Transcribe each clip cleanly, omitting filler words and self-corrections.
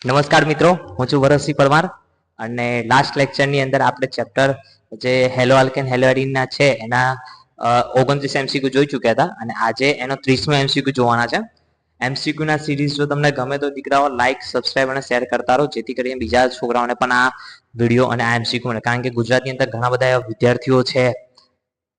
નમસ્કાર મિત્રો, હું છું વરસસિંહ પરમાર અને લાસ્ટ લેક્ચરની અંદર આપણે ચેપ્ટર જે હેલો આલ્કેન હેલો એડીનના છે એના 29 એમસીક્યુ જોઈ ચૂક્યા હતા અને આજે એનો 30મો એમસીક્યુ જોવાના છે. એમસીક્યુ ના સિરીઝ જો તમને ગમે તો દીકરાઓ લાઈક, સબસ્ક્રાઇબ અને શેર કરતા રહો, જેથી કરીને બીજા છોકરાઓને પણ આ વિડીયો અને આ એમસીક્યુ મળે. કારણ કે ગુજરાતની અંદર ઘણા બધા એવા વિદ્યાર્થીઓ છે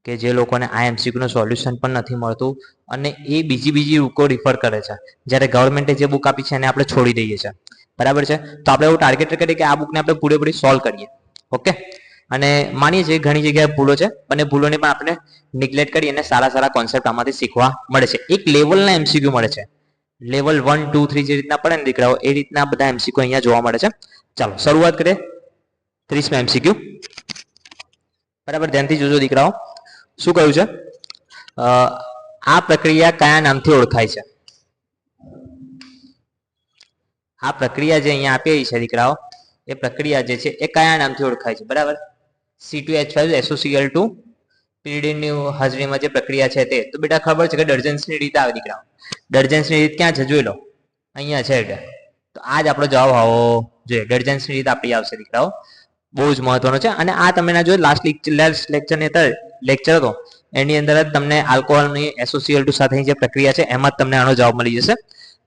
કે જે લોકોને આ એમસીક્યુનું સોલ્યુશન પણ નથી મળતું અને એ બીજી બુકો રિફર કરે છે, જ્યારે ગવર્મેન્ટે જે બુક આપી છે એને આપણે છોડી દઈએ છીએ. બરાબર છે, તો આપણે એવું ટાર્ગેટ કરીએ કે આ બુકને આપણે પૂરેપૂરી સોલ્વ કરીએ. ઓકે, અને માનીએ છીએ ઘણી જગ્યાએ ભૂલો છે અને ભૂલોને પણ આપણે નિગ્લેક્ટ કરી અને સારા કોન્સેપ્ટ આમાંથી શીખવા મળે છે. એક લેવલના એમસીક્યુ મળે છે, લેવલ 1, 2, 3 જે રીતના પડે ને દીકરાઓ, એ રીતના બધા એમસીક્યુ અહીંયા જોવા મળે છે. ચાલો શરૂઆત કરીએ 30મા એમસીક્યુ. બરાબર, ધ્યાનથી જોજો દીકરાઓ. શું કહ્યું છે? આ પ્રક્રિયા કયા નામથી ઓળખાય છે? આ પ્રક્રિયા જે અહીંયા આપેલી છે દીકરાઓ, એ પ્રક્રિયા જે છે એ કયા નામથી ઓળખાય છે? બરાબર, C2H5SOCl2 પીરિયડની હાજરીમાં જે પ્રક્રિયા છે તે. તો બેટા ખબર છે કે ડર્જન્સની રીત આવે દીકરાઓ. ડર્જન્સની રીત ક્યાં છે? જોઈ લો, અહીંયા છે. તો આ જ આપણો જવાબ આવો જોઈએ. ડર્જન્સની રીત આપણી આવશે દીકરાઓ. બહુ જ મહત્વનો છે. અને આ તમે ના જો લાસ્ટ લેક્ચરની અંદર લેક્ચર હતો એની અંદર જ તમને આલ્કોહોલની SOCl2 સાથેની જે પ્રક્રિયા છે એમાં જ તમને આનો જવાબ મળી જશે.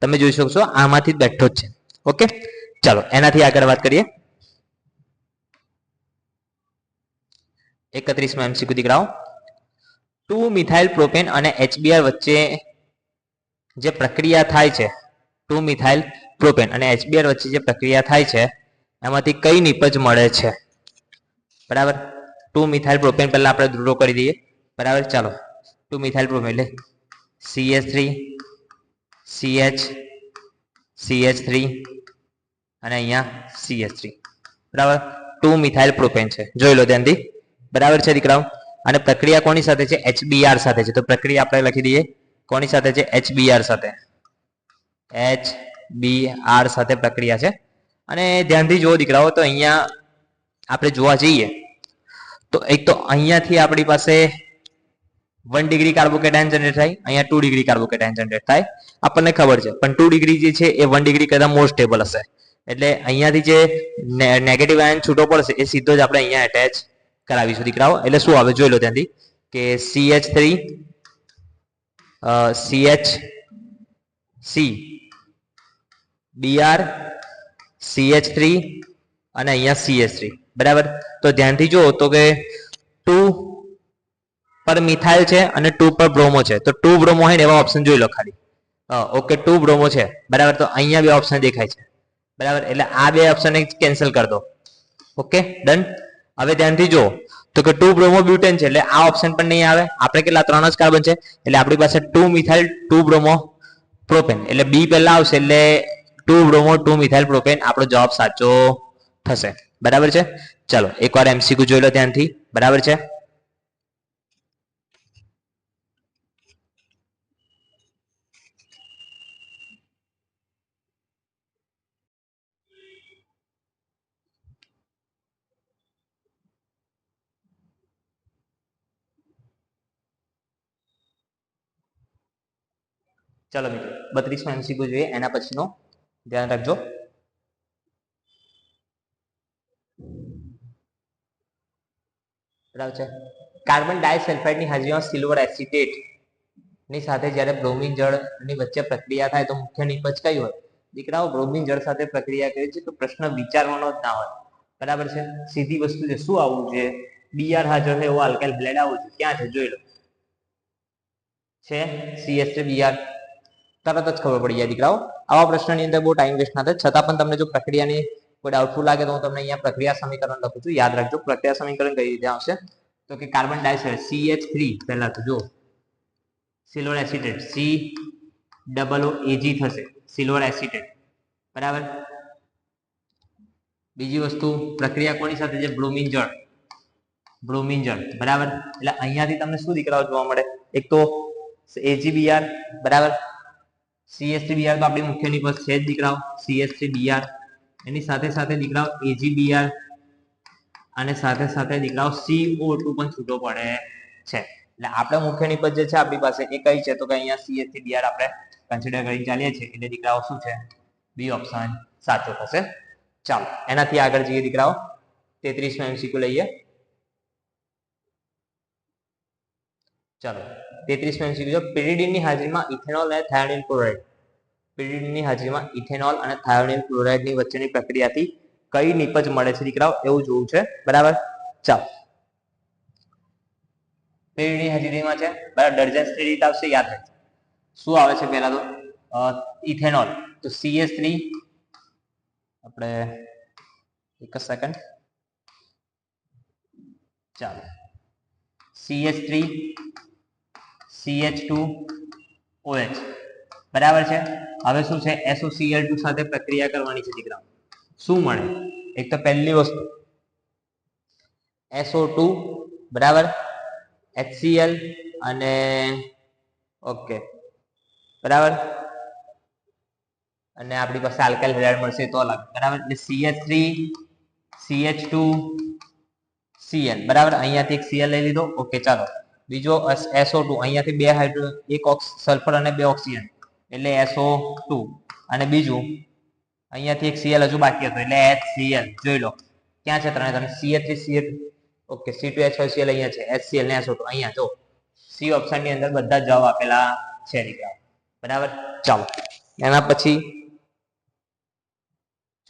તમે જોઈ શકશો આમાંથી જ બેઠો જ છે. ઓકે, ચાલો એનાથી આગળ વાત કરીએ. 31મા એમસીક્યુ દીકરાઓ. 2 મિથાઇલ પ્રોપેન અને HBr વચ્ચે જે પ્રક્રિયા થાય છે, 2 મિથાઇલ પ્રોપેન અને HBr વચ્ચે જે પ્રક્રિયા થાય છે એમાંથી કઈ નિપજ મળે છે? બરાબર, 2 મિથાઇલ પ્રોપેન પહેલા આપણે ધ્રુવો કરી દઈએ. બરાબર, ચાલો 2 મિથાઇલ પ્રોપેન એટલે CH3 CH CH3 અને અહીંયા CH3. બરાબર, 2 મિથાઇલ પ્રોપેન છે. જોઈ લો ધ્યાનથી. બરાબર છે દીકરાઓ. અને પ્રક્રિયા કોની સાથે છે? HBr સાથે છે. તો પ્રક્રિયા આપણે લખી દઈએ કોની સાથે છે? HBr સાથે. HBr સાથે પ્રક્રિયા છે. અને ધ્યાનથી જુઓ દીકરાઓ, તો અહીંયા આપણે જોવા જઈએ તો એક તો અહીંયાથી આપણી પાસે 1 ડિગ્રી કાર્બોકેટાયન જનરેટ થાય, અહીંયા 2 ડિગ્રી કાર્બોકેટાયન જનરેટ થાય. આપણને ખબર છે, પણ 2 ડિગ્રી જે છે એ 1 ડિગ્રી કરતાં મોર સ્ટેબલ હશે. એટલે અહીંયાથી જે નેગેટિવ આયન છૂટો પડશે એ સીધો જ આપણે અહીંયા એટેચ કરાવીશું દીકરાઓ. એટલે શું આવે જોઈ લો ત્યાંથી કે CH3 CHC Br CH3 અને અહીંયા CH3. બરાબર, તો ધ્યાનથી જુઓ તો કે 2 પર મિથાઇલ છે અને 2 પર બ્રોમો છે. તો 2 બ્રોમો હોય ને એવા ઓપ્શન જોઈ લો ખાલી. ઓકે, 2 બ્રોમો છે. બરાબર, તો અહીંયા બે ઓપ્શન દેખાય છે. બરાબર, એટલે આ બે ઓપ્શન કેન્સલ કરી દો. Okay, done. હવે ધ્યાનથી જુઓ તો કે 2 બ્રોમો બ્યુટેન છે એટલે આ ઓપ્શન પણ નહીં આવે. આપણે કેટલા 3 જ કાર્બન છે એટલે આપણી પાસે 2 મિથાઇલ 2 બ્રોમો પ્રોપેન એટલે બી પહેલા આવશે એટલે 2 બ્રોમો 2 મિથાઇલ પ્રોપેન આપણો જવાબ સાચો થશે. બરાબર છે, ચાલો એકવાર એમસીક્યુ જોઈ લો ધ્યાનથી. બરાબર છે, ચાલો મિત્રો 32મો એમસીક્યુ જોઈએ. એના પછીનો ધ્યાન રાખજો. બરાબર છે, કાર્બન ડાયસલ્ફાઇડની હાજરીમાં સિલ્વર એસિટેટ ની સાથે જ્યારે બ્રોમિન જળની વચ્ચે પ્રક્રિયા થાય તો મુખ્ય નિપજ કઈ હોય? દીકરાઓ, બ્રોમિન જળ સાથે પ્રક્રિયા કરી છે તો પ્રશ્ન વિચારવાનો જ ના હોય. બરાબર છે, સીધી વસ્તુ છે. શું આવવું છે? Br હાજર છે એવો આલ્કાઇલ હેલાઇડ આવવું છે. ક્યાં છે જોઈ લો, છે CH3Br. તરત જ ખબર પડી જાય દીકરાઓ. આવા પ્રશ્નની અંદર બહુ ટાઈમ વેસ્ટ ના થાય. છતાં પણ તમને જો પ્રક્રિયાની કોઈ ડાઉટફુલ લાગે તો હું તમને અહીંયા પ્રક્રિયા સમીકરણ લખું છું. યાદ રાખજો પ્રક્રિયા સમીકરણ કઈ રીતે આવશે તો કે કાર્બન ડાયોક્સાઇડ CH3 પહેલા તો જો સિલ્વર એસિટેટ COOAg થશે, સિલ્વર એસિટેટ. બરાબર, બીજી વસ્તુ પ્રક્રિયા કોની સાથે છે? બ્રોમિન જળ. બ્રોમિન જળ. બરાબર, એટલે અહીંયાથી તમને શું દીકરાઓ જોવા મળે? એક તો AgBr. બરાબર, CH3Br તો આપણી મુખ્ય નિપજ છે જ દીકરાઓ. CH3Br એની સાથે સાથે દીકરાઓ AgBr અને સાથે સાથે દીકરાઓ CO2 પણ છૂટો પડે છે. એટલે આપણે મુખ્ય નિપજ જે છે આપણી પાસે એ કઈ છે તો કે અહીંયા CH3Br આપણે કન્સિડર કરીને ચાલીએ છીએ. એટલે દીકરાઓ શું છે? બી ઓપ્શન સાચો થશે. ચાલો એનાથી આગળ જઈએ દીકરાઓ. 33મો એમસીક્યુ લઈએ. ચાલો 33મો એમસીક્યુ જો પીરીડીનની હાજરીમાં ઇથેનોલ અને થાયોનિલ ક્લોરાઇડ પીરીડીનની હાજરીમાં ઇથેનોલ અને થાયોનિલ ક્લોરાઇડની વચ્ચેની પ્રક્રિયાથી કઈ નિપજ મળે છે દીકરાઓ એવું જોવું છે. બરાબર. ચાલો પીરીડીની હાજરીમાં છે બરાબર. ડર્જન્સ રીત આવશે યાદ રાખજો. શું આવે છે પહેલા તો ઇથેનોલ તો CH3 આપણે એક સેકન્ડ ચાલો CH3 CH2OH બરાબર છે. હવે શું છે SOCl2 સાથે પ્રક્રિયા કરવાની છે દીકરાઓ. શું મળે એક તો પહેલી વસ્તુ SO2 બરાબર HCl અને ઓકે બરાબર અને આપણી પાસે આલ્કાઇલ હેલાઇડ મળશે તો અલગ બરાબર. એટલે CH3 CH2 Cl બરાબર. અહીંયાથી એક Cl લઈ લીધો. ઓકે ચાલો બીજો SO2 અહીંયાથી બે હાઇડ્રો એક સલ્ફર અને બે ઓક્સિજન એટલે SO2 અને બીજું અહીંયાથી એક Cl હજુ બાકી હતો એટલે HCl. જોઈ લો ક્યાં છે ત્રણે ત્રણ CH3 CH ઓકે C2H5Cl અહીંયા છે HCl ને SO2 અહીંયા જો C ઓપ્શન ની અંદર બધા જવાબ આપેલા છે દીકરા. બરાબર. ચાલો એના પછી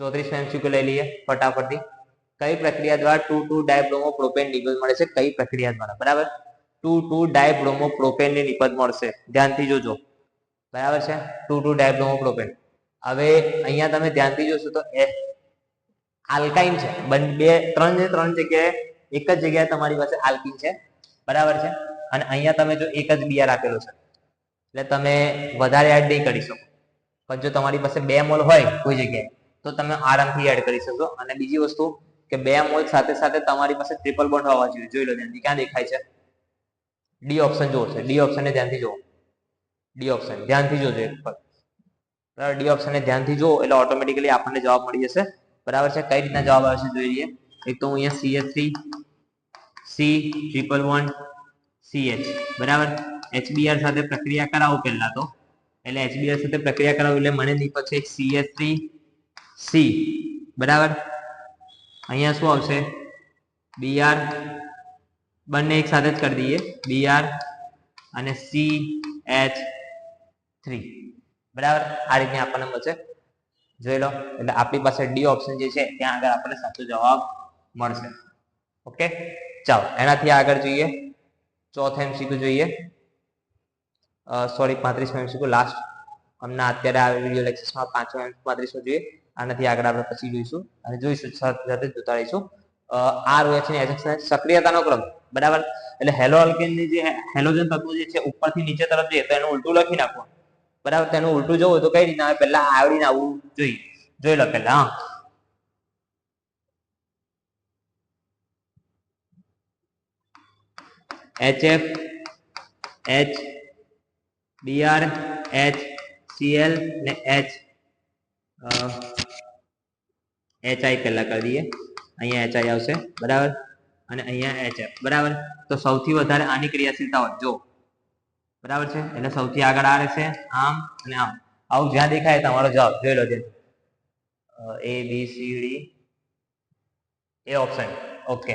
34મો એમસીક્યુ લઈ લઈએ ફટાફટથી. કઈ પ્રક્રિયા દ્વારા 2,2 ડાયબ્રોમોપ્રોપેન નિપજ મળે છે? કઈ પ્રક્રિયા દ્વારા? બરાબર 2,2 ડાયબ્રોમોપ્રોપેન ની નિપજ મળશે. ધ્યાનથી જોજો. બરાબર છે 2,2 ડાયબ્રોમોપ્રોપેન. હવે અહીંયા તમે ધ્યાનથી જોશો તો આલ્કાઇન છે ત્રણ જગ્યાએ એક જ જગ્યાએ તમારી પાસે આલ્કીન છે. બરાબર છે. અને અહીંયા તમે જો એક જ બીઆર આપેલો છે એટલે તમે વધારે એડ નહીં કરી શકો. પણ જો તમારી પાસે 2 મોલ હોય કોઈ જગ્યાએ તો તમે આરામથી એડ કરી શકશો. અને બીજી વસ્તુ કે 2 મોલ સાથે સાથે તમારી પાસે ટ્રિપલ બોન્ડ હોવા જોઈએ. જોઈ લો ધ્યાનથી. ક્યાં દેખાય છે? ડી ઓપ્શન જોવો છે. ડી ઓપ્શન ને ધ્યાનથી જુઓ. ડી ઓપ્શન ધ્યાનથી જોજો એક વખત. બરાબર. ડી ઓપ્શન ને ધ્યાનથી જુઓ એટલે ઓટોમેટિકલી આપણને જવાબ મળી જશે. બરાબર છે. કઈ રીતના જવાબ આવે છે જોઈ લઈએ. એક તો હું અહીંયા CH3 C triple bond CH બરાબર. HBr સાથે પ્રક્રિયા કરાવું પહેલા તો એટલે HBr સાથે પ્રક્રિયા કરાવું એટલે મને નીકળે છે CH3 C બરાબર. અહીંયા શું આવશે Br બંને એક સાથે જ કરી દઈએ Br અને CH3 બરાબર. આ રીતે આપણને મળશે. જોઈ લો એટલે આપણી પાસે ડી ઓપ્શન જે છે ત્યાં આગળ આપણને સાચો જવાબ મળશે. ઓકે ચાલો એનાથી આગળ જોઈએ. ચોથો એમસીક્યુ જોઈએ. સોરી 35મો એમસીક્યુ લાસ્ટ હમણાં અત્યારે આ વિડિયો લેક્ચરમાં 35મો જોઈએ. આનાથી આગળ આપણે પછી જોઈશું અને જોઈશું સાથે જોતા રહીશું. ROH ની સક્રિયતાનો ક્રમ બરાબર. એટલે હેલો આલ્કેનની જે હેલોજન તત્વો જે છે ઉપરથી નીચે તરફ જઈએ તો એનું ઉલટું લખી નાખવાનું. બરાબર. તેનું ઉલટું જોવું તો કઈ રીતના આવે પહેલા આવડીને આવવું જોઈએ. જોઈ લો પહેલા HF H Br HCl ને HI પહેલા કરી દઈએ. અહીંયા HI આવશે બરાબર અને અહીંયા HF બરાબર. તો સૌથી વધારે આની ક્રિયાશીલતા હોય જો બરાબર છે એટલે સૌથી આગળ આ રહેશે આમ અને આમ. આવું જ્યાં દેખાય તમારો જવાબ જોઈ લો છે. ABCD એ ઓપ્શન. ઓકે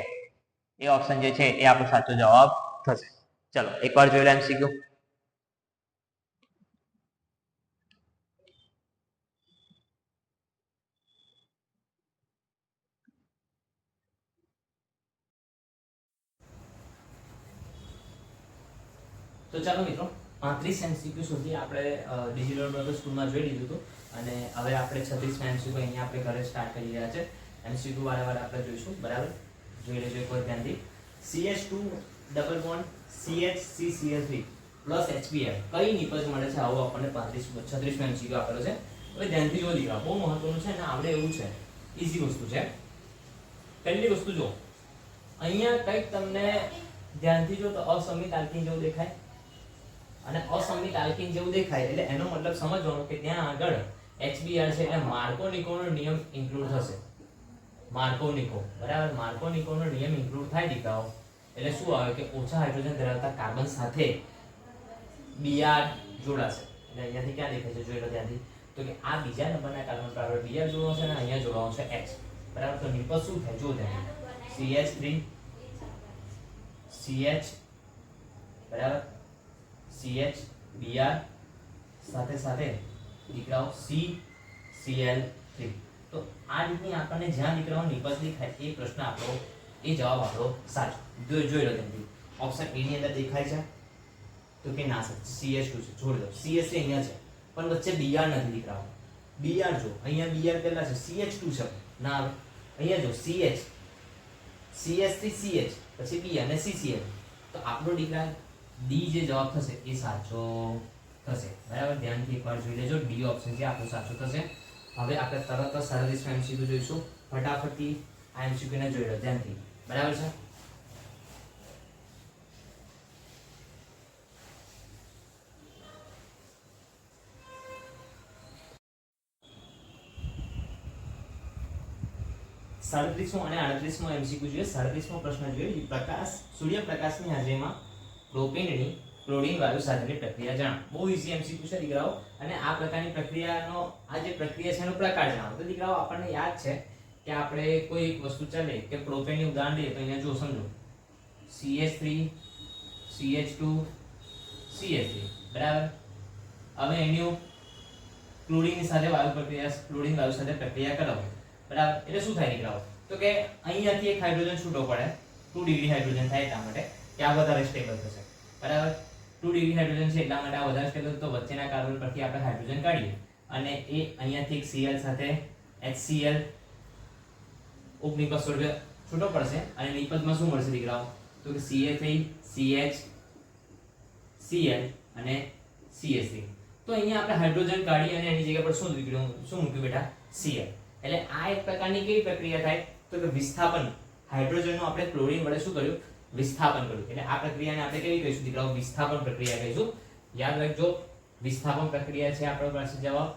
એ ઓપ્શન જે છે એ આપણો સાચો જવાબ થશે. ચલો એકવાર જોઈ લો MCQ. તો ચાલો મિત્રો 35 MCQ સુધી આપણે ડિજિટલ બ્રધર સ્કૂલમાં જોઈ લીધું હતું અને હવે આપણે 36 MCQ અહીંયા આપણે ઘરે સ્ટાર્ટ કરી રહ્યા છે. MCQ વારંવાર આપણે જોઈશું. બરાબર જોઈ લેજો એક વખત ધ્યાનથી. CH2 double bond CHCCl3 plus HBr કઈ નિપજ મળે છે આવો આપણને 36 MCQ આપેલો છે. હવે ધ્યાનથી જો દીકરા બહુ મહત્વનું છે ને આપણે એવું છે ઈઝી વસ્તુ છે. પહેલી વસ્તુ જો અહીંયા કંઈક તમને ધ્યાનથી જો તો અસમિત આલ્કીન જેવું દેખાય અને અસમિત આલ્કીન જેવું દેખાય એટલે એનો મતલબ સમજવાનો કે ત્યાં આગળ HBr છે એટલે માર્કોનિકોનો નિયમ ઇન્ક્લુડ થશે. માર્કોનિકો બરાબર. માર્કોનિકોનો નિયમ ઇન્ક્લુડ થાય દીકરાઓ એટલે શું આવે કે ઓછા હાઇડ્રોજન ધરાવતા કાર્બન સાથે Br જોડાશે. એટલે અહીંયાથી ક્યાં દેખાય છે જોઈ લો ત્યાંથી તો કે આ બીજા નંબરના કાર્બન પર આપણે Br જોડવાનો છે અને અહીંયા જોડવાનો છે H, બરાબર. તો નિપજ શું થાય જો ધ્યાન, CH3 CH, બરાબર, CH Br સાથે સાથે દીકરાઓ CCl3. તો આ રીતની આપણને જ્યાં દીકરાઓ નિપજ દેખાય એ પ્રશ્ન આપણો, એ જવાબ આપણો સાચો. જોઈ લો ધ્યાનથી. ઓપ્શન A ની અંદર દેખાય છે તો કે ના સર CH2 છે, જોડી દો. CH3 અહીંયા છે પણ વચ્ચે Br નથી દીકરાઓ. Br જો અહીંયા Br પહેલા છે, CH2 છે ના આવે. અહીંયા જો CH, CH3 CH, પછી B અને CCl. તો આપણો દીકરા D જે જવાબ થશે એ સાચો થશે, બરાબર. ધ્યાનથી એકવાર જોઈ લેજો. D ઓપ્શન છે આપણો સાચો થશે. હવે આપણે તરત જ 37 MCQ જોઈશું. ફટાફટથી આ MCQ ને જોઈ લો ધ્યાનથી, બરાબર છે. સાડત્રીસમો અને 38મો MCQ જોઈએ. 37મો પ્રશ્ન જોઈએ. પ્રકાશ, સૂર્યપ્રકાશની હાજરીમાં પ્રોપેનની ક્લોરીન વાયુ સાથેની પ્રક્રિયા જણાવો. બહુ ઈઝી MCQ છે દીકરાઓ. અને આ પ્રકારની પ્રક્રિયાનો, આ જે પ્રક્રિયા છે એનો પ્રકાર જણાવો. તો દીકરાઓ આપણને યાદ છે કે આપણે કોઈ એક વસ્તુ ચાલે કે પ્રોપેનની ઉદાહરણ લઈએ તો અહીંયા જો સમજો CH3 CH2 CH3, બરાબર. હવે એની ક્લોરીન સાથે ક્લોરીન વાયુ સાથે પ્રક્રિયા કરાવો, બરાબર. એટલે શું થાય દીકરાઓ? તો કે અહીંયાથી એક હાઇડ્રોજન છૂટો પડે, 2 ડિગ્રી હાઇડ્રોજન થાય એટલા માટે કે આ વધારે સ્ટેબલ થશે, બરાબર. 2 ડિગ્રી હાઇડ્રોજન છે એટલા માટે આ વધારે સ્ટેબલ. તો વચ્ચેના કાર્બન પરથી આપણે હાઇડ્રોજન કાઢીએ અને એ અહીંયાથી એક Cl સાથે HCl ઉપનિપજ છૂટો પડશે અને નિપજમાં શું મળશે દીકરાઓ? તો કે Ca3 CH Cl અને CH3. તો અહીંયા આપણે હાઇડ્રોજન કાઢી અને એની જગ્યા પર શું મૂક્યું બેટા? Cl. એટલે આ એક પ્રકારની કેવી પ્રક્રિયા થાય? તો કે વિસ્થાપન. હાઇડ્રોજનનું આપણે ક્લોરીન વડે શું કર્યું? વિસ્થાપન કર્યું. એટલે આ પ્રક્રિયાને આપણે કેવી કહીશું દીકરાઓ? વિસ્થાપન પ્રક્રિયા કહીશું. યાદ રાખજો, વિસ્થાપન પ્રક્રિયા છે આપણા પાસે જવાબ.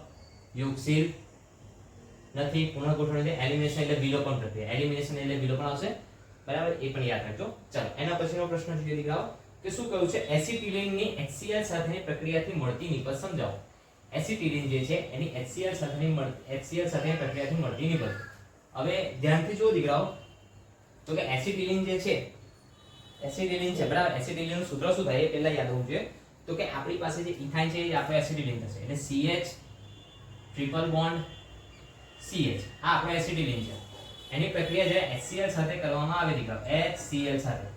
યોગશીલ નથી, પુનઃગોઠવણ છે. એલિમિનેશન એટલે વિલોપન પ્રક્રિયા. એલિમિનેશન એટલે વિલોપન આવશે, બરાબર. એ પણ યાદ રાખજો. ચલો એના પછીનો પ્રશ્ન જોઈએ દીકરાઓ કે શું કહ્યું છે? એસિટિલિનની HCl સાથેની પ્રક્રિયાથી મળતી નિપજ સમજાવો. એસિટિલિન જે છે એની HCl સાથેની પ્રક્રિયાથી મળતી નિપજ. હવે ધ્યાનથી જુઓ દીકરાઓ, તો કે એસિટિલિન જે છે, એસિટિલિન છે, બરાબર. એસિટિલિનનું સૂત્ર શું થાય એ પહેલા યાદ હોવું જોઈએ. તો કે આપણી પાસે જે ઇથાઇન છે એ આપણો એસિટિલિન થશે. એટલે CH ટ્રિપલ બોન્ડ CH, આ આપણો એસિટિલિન છે. એની પ્રક્રિયા જ્યારે HCl સાથે કરવામાં આવે દીકરાઓ, HCl સાથે,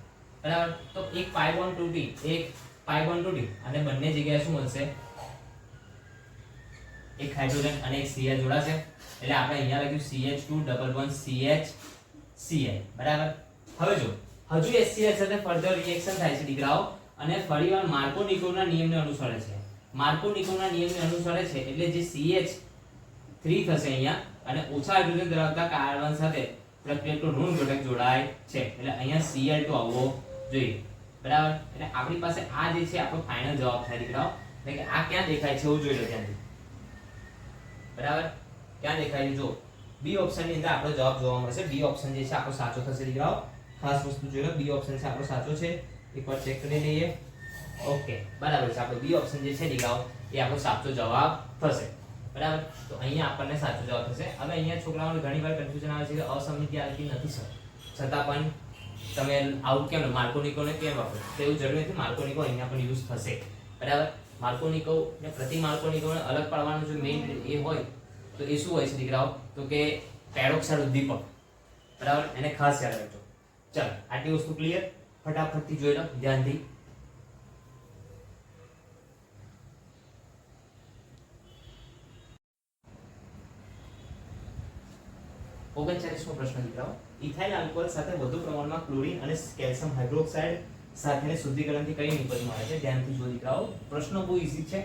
બરાબર. તો એક pi bond 2t, એક pi bond 2t અને બંને જગ્યાએ શું મળશે? એક હાઇડ્રોજન અને એક Cl જોડાશે. એટલે આપણે અહીંયા લખ્યું CH2 double bond CH Cl, બરાબર. હવે જો હજુ HCl સાથે ફર્ધર રિએક્શન થાય છે દીકરાઓ અને ફરીવાર માર્કો-નિકોવના નિયમને અનુસરે છે. માર્કો-નિકોવના નિયમને અનુસરે છે એટલે જે CH3 થશે અહીંયા અને ઓછા હાઇડ્રોજન ધરાવતા કાર્બન સાથે પ્રત્યેકનો ઋણ ઘટક જોડાય છે. એટલે અહીંયા Cl2 આવવો જોઈએ, બરાબર. એટલે આપણી પાસે આ જે છે આપણો ફાઇનલ જવાબ થાય દીકરાઓ. એટલે કે આ ક્યાં દેખાય છે એવું જોઈ લો ત્યાંથી, બરાબર. ક્યાં દેખાય છે? જો B ઓપ્શન ની અંદર આપણો જવાબ જોવા મળશે. B ઓપ્શન જે છે આપણો સાચો થશે દીકરાઓ. ખાસ વસ્તુ જોઈ લો, B ઓપ્શન છે આપણો સાચો છે. એકવાર ચેક કરી લઈએ. ઓકે, બરાબર છે. આપણો B ઓપ્શન જે છે દીકરાઓ એ આપણો સાચો જવાબ થશે, બરાબર. તો અહીંયા આપણને સાચો જવાબ થશે. હવે અહીંયા છોકરાઓને ઘણીવાર કન્ફ્યુઝન આવે છે કે અસમિતિયાલિટી નથી સર, છતાં પણ તમે આવું કેમ માર્કો-નિકોવને કેમ વાપરો? તો એવું જરૂરી નથી. માર્કો-નિકોવ અહીંયા પણ યુઝ થશે, બરાબર. માર્કો-નિકોવ ને પ્રતિ માર્કો-નિકોવને અલગ પાડવાનું જો મેઇન એ હોય તો એ શું હોય છે દીકરાઓ? તો કે પેરોક્સાઇડ ઉદ્દીપક, બરાબર. એને ખાસ યાદ રાખજો. ચાલો આટલી વસ્તુ ક્લિયર. ફટાફટથી જોઈ લો ધ્યાનથી. ઓગણચાલીસમો પ્રશ્ન દીકરાઓ. ઇથાઇલ આલ્કોહોલ સાથે વધુ પ્રમાણમાં ક્લોરીન અને કેલ્શિયમ હાઇડ્રોક્સાઇડ સાથેને શુદ્ધિકરણથી કઈ નિપજ મળે છે? ધ્યાનથી જો દીકરાઓ, પ્રશ્ન બહુ ઈઝી છે,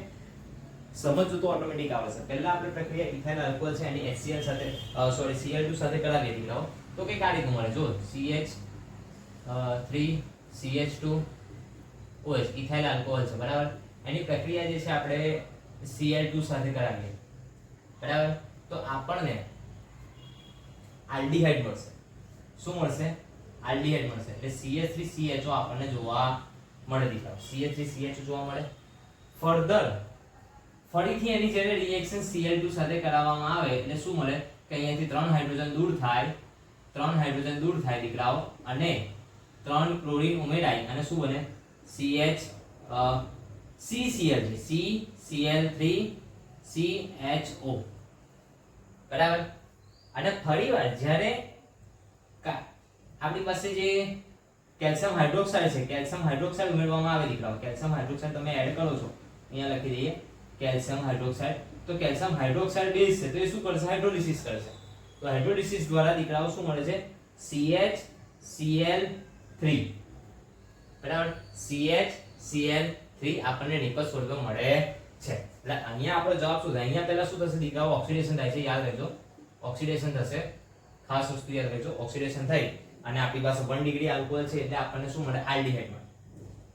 સમજવું તો ઓટોમેટિક આવે છે. પહેલા આપણે પ્રક્રિયા ઇથાઇલ આલ્કોહોલ છે એની HCl સાથે Cl2 સાથે કરાવીએ દીકરાઓ તો કઈ આ રીતનું મળે. જો CH3 CH2 OH ethyl alcohol છે, બરાબર. એની પ્રક્રિયા જે છે આપણે Cl2 સાથે કરાવીએ, બરાબર. તો આપણને આલ્ડીહાઇડ મળશે. શું મળશે? આલ્ડીહાઇડ મળશે. એટલે CH3CHO આપણને જોવા મળે દીકરાઓ. CH3CHO જોવા મળે. ફરીથી એની જ્યારે રિએક્શન Cl2 સાથે કરાવવામાં આવે એટલે શું મળે કે અહીંયાથી 3 હાઇડ્રોજન દૂર થાય, 3 હાઇડ્રોજન દૂર થાય દીકરાઓ, અને 3 ક્લોરીન ઉમેરાય અને શું બને CCl3CCl3CHO, બરાબર. અને ફરીવાર જ્યારે આપણી પાસે જે કેલ્શિયમ હાઇડ્રોક્સાઇડ છે, કેલ્શિયમ હાઇડ્રોક્સાઇડ ઉમેરવામાં આવે દીકરાઓ, કેલ્શિયમ હાઇડ્રોક્સાઇડ તમે એડ કરો છો, અહીંયા લખી દઈએ કેલ્શિયમ હાઇડ્રોક્સાઇડ. તો કેલ્શિયમ હાઇડ્રોક્સાઇડ બેઝ છે તો એ શું કરશે, હાઇડ્રોલિસિસ કરશે. તો હાઇડ્રોલિસિસ દ્વારા દીકરાઓ શું મળે છે CHCl3, બરાબર. CHCl3 આપણને નિકલ સ્વરૂપે મળે છે. એટલે અહીંયા આપણો જવાબ શું થાય, અહીંયા પહેલા શું થશે દીકરાઓ, ઓક્સિડેશન થાય છે, યાદ રાખજો ઓક્સિડેશન થશે, ખાસ વસ્તુ યાદ રાખજો, ઓક્સિડેશન થઈ અને આપણી પાસે 1 ડિગ્રી આલ્કોહોલ છે એટલે આપણને શું મળે, આલ્ડીહાઇડ મળે,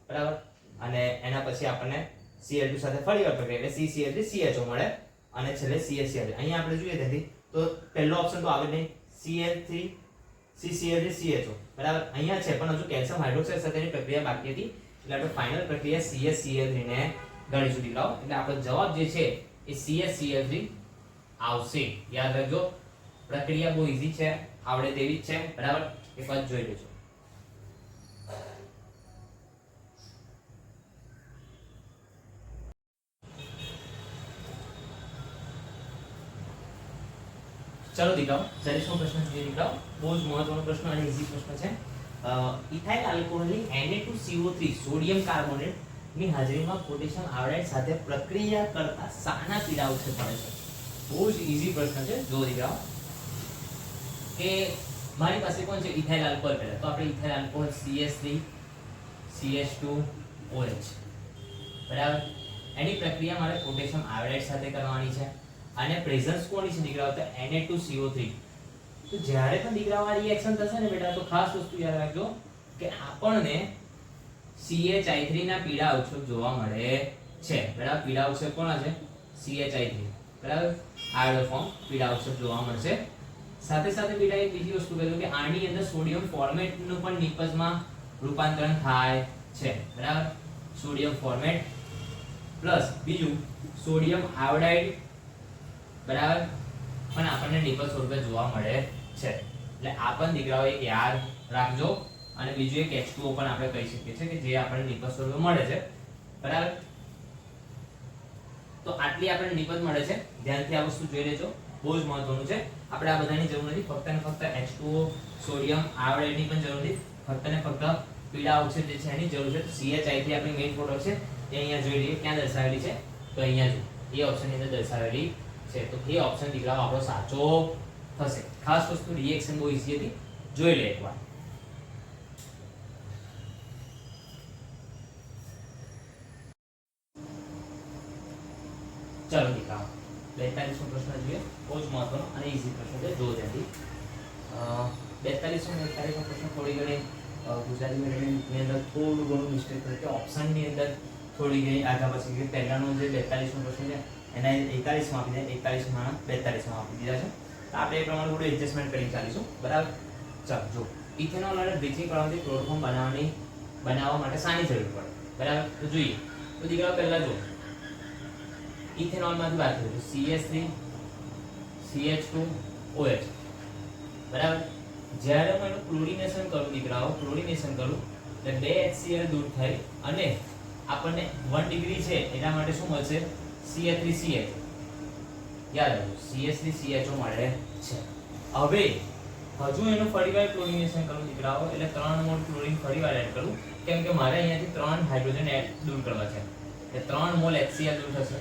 બરાબર. અને એના પછી આપણને Cl2 સાથે ફરીવાર પ્રક્રિયા એટલે CCl3CHO મળે અને છેલ્લે CHCl. અહીંયા આપણે જોઈએ ત્યાંથી તો પહેલો ઓપ્શન તો આવે નહીં, Cl3 CCl3CHO, બરાબર. અહીંયા છે પણ હજુ કેલ્શિયમ હાઇડ્રોક્સાઇડ સાથેની પ્રક્રિયા બાકી હતી એટલે આપણે ફાઇનલ પ્રક્રિયા CHCl3 ને ગણીશું દીકરાઓ. એટલે આપણો જવાબ જે છે એ CHCl3 આવશે. યાદ રાખજો પ્રક્રિયા બહુ ઈઝી છે, આવડે તેવી જ છે, બરાબર. એક વાર જોઈ લેજો. ચલો દીકરાઓ 40મો પ્રશ્ન જોઈએ દીકરાઓ, બહુ જ મહત્વનો પ્રશ્ન અને ઈઝી પ્રશ્ન છે. ઇથાઇલ આલ્કોહોલની Na2CO3 સોડિયમ કાર્બોનેટ ની હાજરીમાં પોટેશિયમ આયોડાઇડ સાથે પ્રક્રિયા કરતા શાના પીડા અવક્ષેપ મળે છે? બહુ જ ઈઝી પ્રશ્ન છે. જો દીકરાઓ કે મારી પાસે કોણ છે, ઇથાઇલ આલ્કોહોલ. પહેલા તો આપણે ઇથાઇલ આલ્કોહોલ CH3 CH2OH, બરાબર. એની પ્રક્રિયા મારે પોટેશિયમ આયોડાઇડ સાથે કરવાની છે અને પ્રેઝન્સ કોની છે દીકરાઓ, તો Na2CO3. તો જ્યારે પણ દીકરાઓ આ રિએક્શન થશે ને બેટા, તો ખાસ વસ્તુ યાદ રાખજો કે આપણને CHI3 ના પીળા અવક્ષેપ જોવા મળે છે, બરાબર. પીળા અવક્ષેપ કોના છે, CHI3, બરાબર. આયોડો ફોર્મ પીળા અવક્ષેપ જોવા મળશે. સાથે સાથે બેટા એક બીજી વસ્તુ કહ્યું કે આની અંદર સોડિયમ ફોર્મેટ નું પણ નિપજમાં રૂપાંતરણ થાય છે, બરાબર. સોડિયમ ફોર્મેટ પ્લસ બીજું સોડિયમ આયોડાઇડ, બરાબર, પણ આપણને નિપજ સ્વરૂપે જોવા મળે છે. એટલે આ પણ દીકરાઓ એક યાદ રાખજો. અને બીજું એક H2O પણ આપણે કહી શકીએ છીએ કે જે આપણને નિપજ સ્વરૂપે મળે છે, બરાબર. તો આટલી આપણને નિપજ મળે છે, ધ્યાનથી આ વસ્તુ જોઈ લેજો, બહુ જ મહત્વનું છે. આપણે આ બધાની જરૂર નથી, ફક્ત ને ફક્ત H2O સોડિયમ આયોડાઇડની પણ જરૂર નથી, ફક્ત ને ફક્ત પીળા અવક્ષેપ જે છે એની જરૂર છે. તો CHI3 આપણી મેઇન પ્રોડક્ટ છે, એ અહીંયા જોઈ લઈએ ક્યાં દર્શાવેલી છે, તો અહીંયા જો એ ઓપ્શનની અંદર દર્શાવેલી છે. તો એ ઓપ્શન દીકરાઓ આપણો સાચો થશે. ખાસ વસ્તુ રિએક્શન બહુ ઈઝી હતી, જોઈ લે એકવાર. ચલો દીકરાઓ 42મો પ્રશ્ન જોઈએ, બહુ જ મહત્વનો અને ઈઝી પ્રશ્ન છે, જો ત્યાંથી 42મો પ્રશ્ન થોડી ઘણી ગુજરાતી મીડિયમની અંદર થોડું ઘણું મિસ્ટેક થયું કે ઓપ્શનની અંદર થોડી ઘણી આગા પાછી કે પહેલાનો જે 42મો પ્રશ્ન છે એના 41માં આપી દે, 41માં 42માં આપી દીધા છે. આપણે એ પ્રમાણે થોડું એડજસ્ટમેન્ટ કરી ચાલીશું, બરાબર. ચાલો જો ઇથેનોલ અને બ્લીચિંગ કરવાથી ક્લોરોફોર્મ બનાવવા માટે શાની જરૂર પડે, બરાબર. તો જોઈએ તો દીકરાઓ પહેલા જો ઇથેનોલમાંથી વાત કરીએ તો CH3 CH2OH, બરાબર. જ્યારે હું એનું ક્લોરિનેશન કરું દીકરાઓ, ક્લોરિનેશન કરું એટલે 2 HCl દૂર થઈ અને આપણને 1 ડિગ્રી છે એના માટે શું મળશે, CH3CH, યાદ રાખજો CH3CHO મળે છે. હવે હજુ એનું ફરીવાર ક્લોરિનેશન કરું દીકરાઓ એટલે 3 મોલ ક્લોરીન ફરીવાર એડ કરું, કેમ કે મારે અહીંયાથી 3 હાઇડ્રોજન એડ દૂર કરવા છે એટલે 3 મોલ HCl દૂર થશે,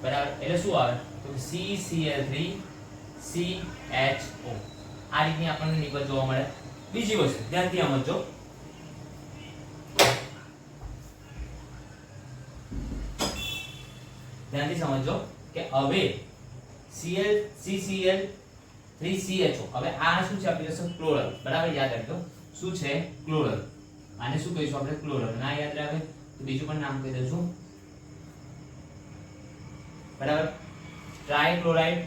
બરાબર. એટલે શું આવે તો CCl3CHO. આ રીતની આપણને નિપજ જોવા મળે. બીજી વસ્તુ ધ્યાનથી સમજો, ધ્યાનથી સમજો કે હવે CCl3CHO, હવે આ શું છે આપણી પાસે ક્લોરલ, બરાબર. યાદ રાખજો શું છે, ક્લોરલ. આને શું કહીશું આપણે, ક્લોરલ. ના યાદ રાખે તો બીજું પણ નામ કહી દઉં છું, બરાબર. ટ્રાઇક્લોરાઇડ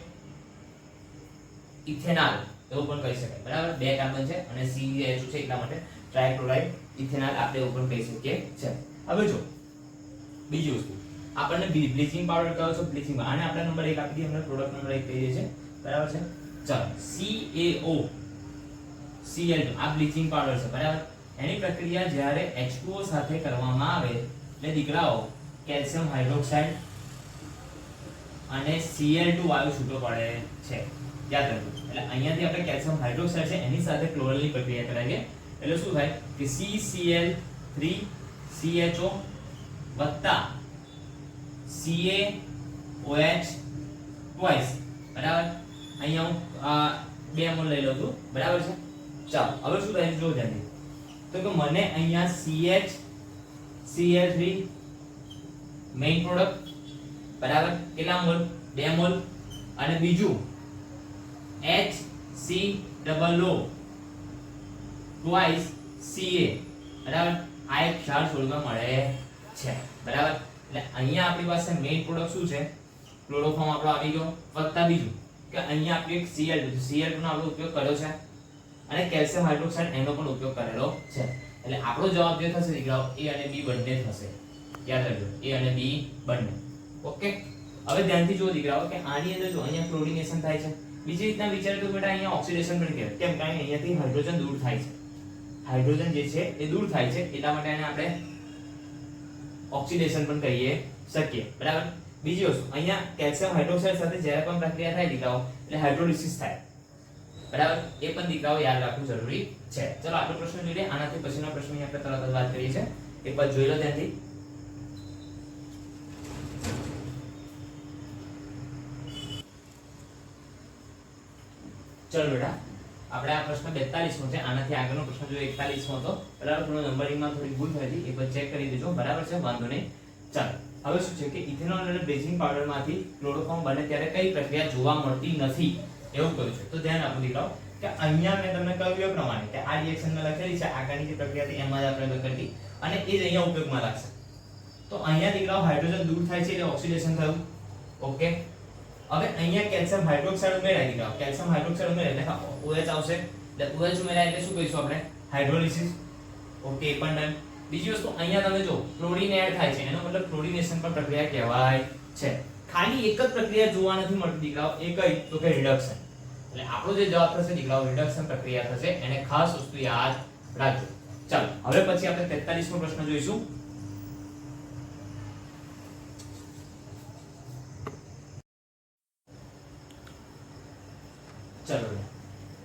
ઇથેનોલ એવું પણ કહી શકાય, બરાબર. 2 કાર્બન છે અને CH છે એટલા માટે ટ્રાઇક્લોરાઇડ ઇથેનોલ આપણે એવું પણ કહી શકીએ છે. હવે જો બીજી વસ્તુ આપણને બ્લીચિંગ પાવડર કયો છે, બ્લીચિંગ આને આપણે નંબર 1 આપી દઈએ, આપણે પ્રોડક્ટ નંબર 1 કહીએ છીએ, બરાબર છે. ચાલો CaO Cl2 આ બ્લીચિંગ પાવડર છે, બરાબર. એની પ્રક્રિયા જ્યારે H2O સાથે કરવામાં આવે એટલે દીકરાઓ કેલ્શિયમ હાઇડ્રોક્સાઇડ અને Cl2 વાયુ છૂટો પડે છે, યાદ રાખજો. એટલે અહીંયાથી આપણે કેલ્શિયમ હાઇડ્રોક્સાઇડ છે એની સાથે ક્લોરલની પ્રક્રિયા કરાવીએ એટલે શું થાય કે CCl3CHO વત્તા CaOH ટ્વાઇસ, બરાબર. અહીંયા હું 2 મોલ લઈ લઉં છું, બરાબર છે. ચાલો હવે શું થાય જો ધ્યાનથી, તો કે મને અહીંયા CHCl3 મેઇન પ્રોડક્ટ, બરાબર, કેટલા મોલ 2 મોલ, અને બીજું HCOO ટ્વાઇસ Ca, બરાબર. આ એક ક્ષાર છોડમાં મળે છે, બરાબર. એટલે અહીંયા આપણી પાસે મેઇન પ્રોડક્ટ શું છે, ક્લોરોફોર્મ આપણો આવી ગયો, વત્તા બીજું કે અહીંયા આપણે એક Cl2 નો આપણે ઉપયોગ કર્યો છે અને કેલ્શિયમ હાઇડ્રોક્સાઇડ એનો પણ ઉપયોગ કરેલો છે. એટલે આપણો જવાબ જે થશે દીકરાઓ A અને B બંને થશે, યાદ રાખજો, A અને B બંને. ઓકે. હવે ધ્યાનથી જુઓ દીકરાઓ કે આની અંદર જો અહીંયા ક્લોરિનેશન થાય છે, બીજી રીતના વિચારો તો બેટા અહીંયા ઓક્સિડેશન પણ કહેવાય. કેમ? કારણ કે અહીંયાથી હાઇડ્રોજન દૂર થાય છે, હાઇડ્રોજન જે છે એ દૂર થાય છે, એટલા માટે એને આપણે ઓક્સિડેશન પણ કહીએ શકીએ, બરાબર. બીજી વસ્તુ અહીંયા કેલ્શિયમ હાઇડ્રોક્સાઇડ સાથે જ્યારે પણ પ્રક્રિયા થાય દીકરાઓ એટલે હાઇડ્રોલિસિસ થાય, બરાબર. એ પણ દીકરાઓ યાદ રાખવું જરૂરી છે. ચલો આપણો પ્રશ્ન જોઈ લઈએ, આનાથી પછીનો પ્રશ્નની આપણે તરત જ વાત કરીએ છીએ, એક બાદ જોઈ લો ધ્યાનથી. ચલો બેટા આપણે આ પ્રશ્ન 42 નો છે, આનાથી આગળનો પ્રશ્ન જો 41 નો હતો, બરાબર. થોડો નંબરિંગમાં થોડી ભૂલ થઈ હતી, એ પણ ચેક કરી દેજો, બરાબર છે, વાંધો નહીં. ચાલો હવે શું છે કે ઇથેનોલ અને બ્લીચિંગ પાવડરમાંથી ક્લોરોફોર્મ બને ત્યારે કઈ પ્રક્રિયા જોવા મળતી નથી એવું કહ્યું છે. તો ધ્યાન આપો દીકરાઓ કે અહીંયા મેં તમને કહ્યું એ પ્રમાણે કે આ રિએક્શનમાં લખેલી છે, આગળની જે પ્રક્રિયા હતી એમાં જ આપણે કરી અને એ જ અહીંયા ઉપયોગમાં લાગશે. તો અહીંયા દીકરાઓ હાઇડ્રોજન દૂર થાય છે એટલે ઓક્સિડેશન થયું. ઓકે. હવે અહીંયા કેલ્શિયમ હાઇડ્રોક્સાઇડ ઉમેરાય દીકરાઓ, કેલ્શિયમ હાઇડ્રોક્સાઇડ ઉમેરાય એટલે OH આવશે, એટલે OH ઉમેરાય એટલે શું કહીશું આપણે, હાઇડ્રોલિસિસ. ઓકે, એ પણ ડન. બીજી વસ્તુ અહીંયા તમે જો ક્લોરીન એડ થાય છે, એનો મતલબ ક્લોરીનેશન પણ પ્રક્રિયા કહેવાય છે. ખાલી એક જ પ્રક્રિયા જોવા નથી મળતી દીકરાઓ, એ કઈ તો કે રિડક્શન. એટલે આપણો જે જવાબ થશે દીકરાઓ રિડક્શન પ્રક્રિયા થશે, એને ખાસ વસ્તુ યાદ રાખજો. ચાલો હવે પછી આપણે 43 મો પ્રશ્ન જોઈશું. ચલો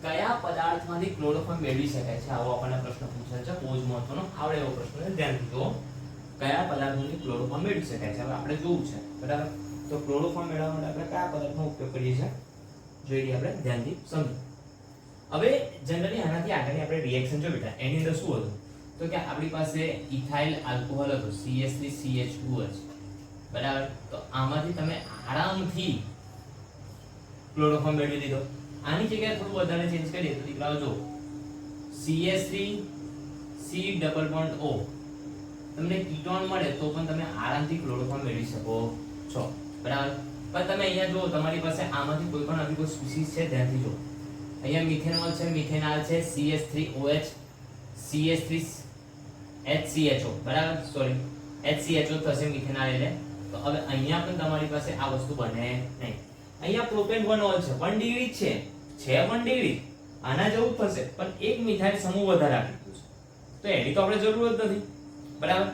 કયા પદાર્થમાંથી ક્લોરોફોર્મ મેળવી શકાય છે, આવો આપણને પ્રશ્ન પૂછાય છે, બહુ જ મહત્વનો આવડે એવો પ્રશ્ન છે, ધ્યાનથી જુઓ. કયા પદાર્થમાંથી ક્લોરોફોર્મ મેળવી શકાય છે, હવે આપણે જોવું છે, બરાબર. તો ક્લોરોફોર્મ મેળવવા માટે આપણે કયા પદાર્થનો ઉપયોગ કરીએ છીએ જોઈ લઈએ આપણે, ધ્યાનથી સમજો. હવે જનરલી આનાથી આગળની આપણે રિએક્શન જો બેટા એની અંદર શું હતું તો કે આપણી પાસે ઇથાઇલ આલ્કોહોલ હતો CH3CH2OH, બરાબર. તો આમાંથી તમે આરામથી ક્લોરોફોર્મ મેળવી લીધો. આની જગ્યાએ થોડું વધારે ચેન્જ કરીએ તો દીકરાઓ જો CH3C⋯O તમને કીટોન મળે તો પણ તમે આરામથી ક્લોરોફોર્મ મેળવી શકો છો, બરાબર. પણ તમે અહીંયા જો તમારી પાસે આમાંથી કોઈ પણ આવી કોઈ સ્પીસીસ છે, ધ્યાનથી જો અહીંયા મિથેનોલ છે, મિથેનાલ છે, CH3OH, CH3HCHO, બરાબર. સોરી HCHO થશે મિથેનાલ એટલે. તો હવે અહીંયા પણ તમારી પાસે આ વસ્તુ બને નહીં. અહીંયા પ્રોપેન 1 ઓલ છે, 1 ડિગ્રી છે 1 ડિગ્રી, આના જેવું થશે પણ એક મિથાઇલ સમૂહ વધારે આપી દીધું છે, તો એની તો આપણે જરૂર જ નથી, બરાબર.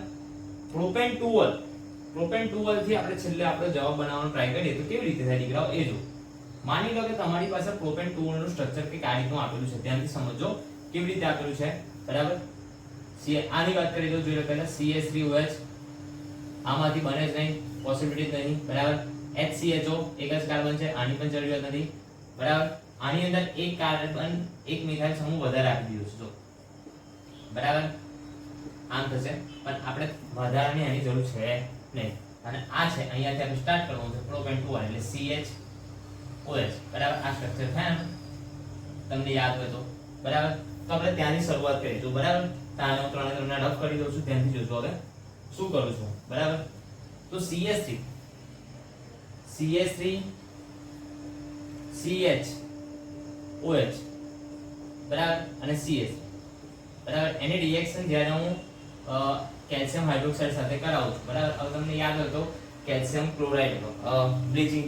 પ્રોપેન 2 ઓલ, પ્રોપેન 2 ઓલ થી આપણે છેલ્લે આપણો જવાબ બનાવવાનો ટ્રાય કરીએ તો કેવી રીતે થાય દીકરાઓ એ જો. માની લો કે તમારી પાસે પ્રોપેન 2 ઓલ નું સ્ટ્રક્ચર કે આ રીતનું આપેલું છે, ધ્યાનથી સમજો કેવી રીતે આપેલું છે, બરાબર. આની વાત કરી દો, જોઈ લો પહેલા CH3OH આમાંથી બને જ નહીં, પોસિબિલિટી જ નહીં, બરાબર. HCHO એક જ કાર્બન છે, આની પણ જરૂરિયાત નથી, બરાબર. આની અંદર એક કાર્બન એક મિથાઇલ સમૂહ વધારે આપી દીધો છે જો, બરાબર. આમ થશે પણ આપણે વધારાની આની જરૂર છે નહીં. અને આ છે અહીંયાથી આપણે સ્ટાર્ટ કરવાનું છે પ્રોપેન 2 એટલે CHOH, બરાબર. આ સ્ટ્રક્ચર થાય ને તમને યાદ હોય તો, બરાબર. તો આપણે ત્યાંની શરૂઆત કરી દો, બરાબર. તાને હું ત્રણે ત્રણના રફ કરી દઉં છું, ધ્યાનથી જોજો હવે શું કરું છું, બરાબર. તો CH3 CHOH, બરાબર, અને CH, બરાબર. એની રિએક્શન જ્યારે હું કેલ્શિયમ હાઇડ્રોક્સાઇડ સાથે કરાવું છું, બરાબર. હવે તમને યાદ હોય તો calcium chloride bleaching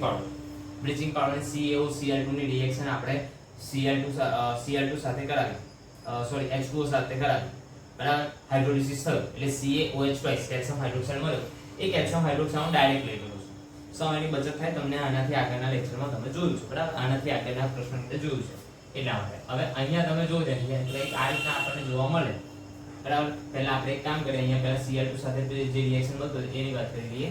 powder CaOCl2 ની રિએક્શન આપણે Cl2 સાથે કરાવી, સોરી H2O સાથે કરાવી, બરાબર. હાઇડ્રોલિસિસ થયું એટલે CaOH કેલ્શિયમ હાઇડ્રોક્સાઇડ મળ્યો. એ કેલ્શિયમ હાઇડ્રોક્સાઇડ ડડાયરેક્ટ લઈ ગયો છું. સમયની બચત થાય. તમને આનાથી આગળના લેક્ચરમાં તમે જોયું છે, બરાબર. આનાથી આગળના પ્રશ્ન માટે જોયું છે એટલા માટે. હવે અહીંયા તમે જોજો એટલે આ રીતના આપણને જોવા મળે, બરાબર. પહેલા આપણે એક કામ કરીએ, અહીંયા પહેલા Cl2 સાથે જે રિએક્શન બનતું એની વાત કરી લઈએ.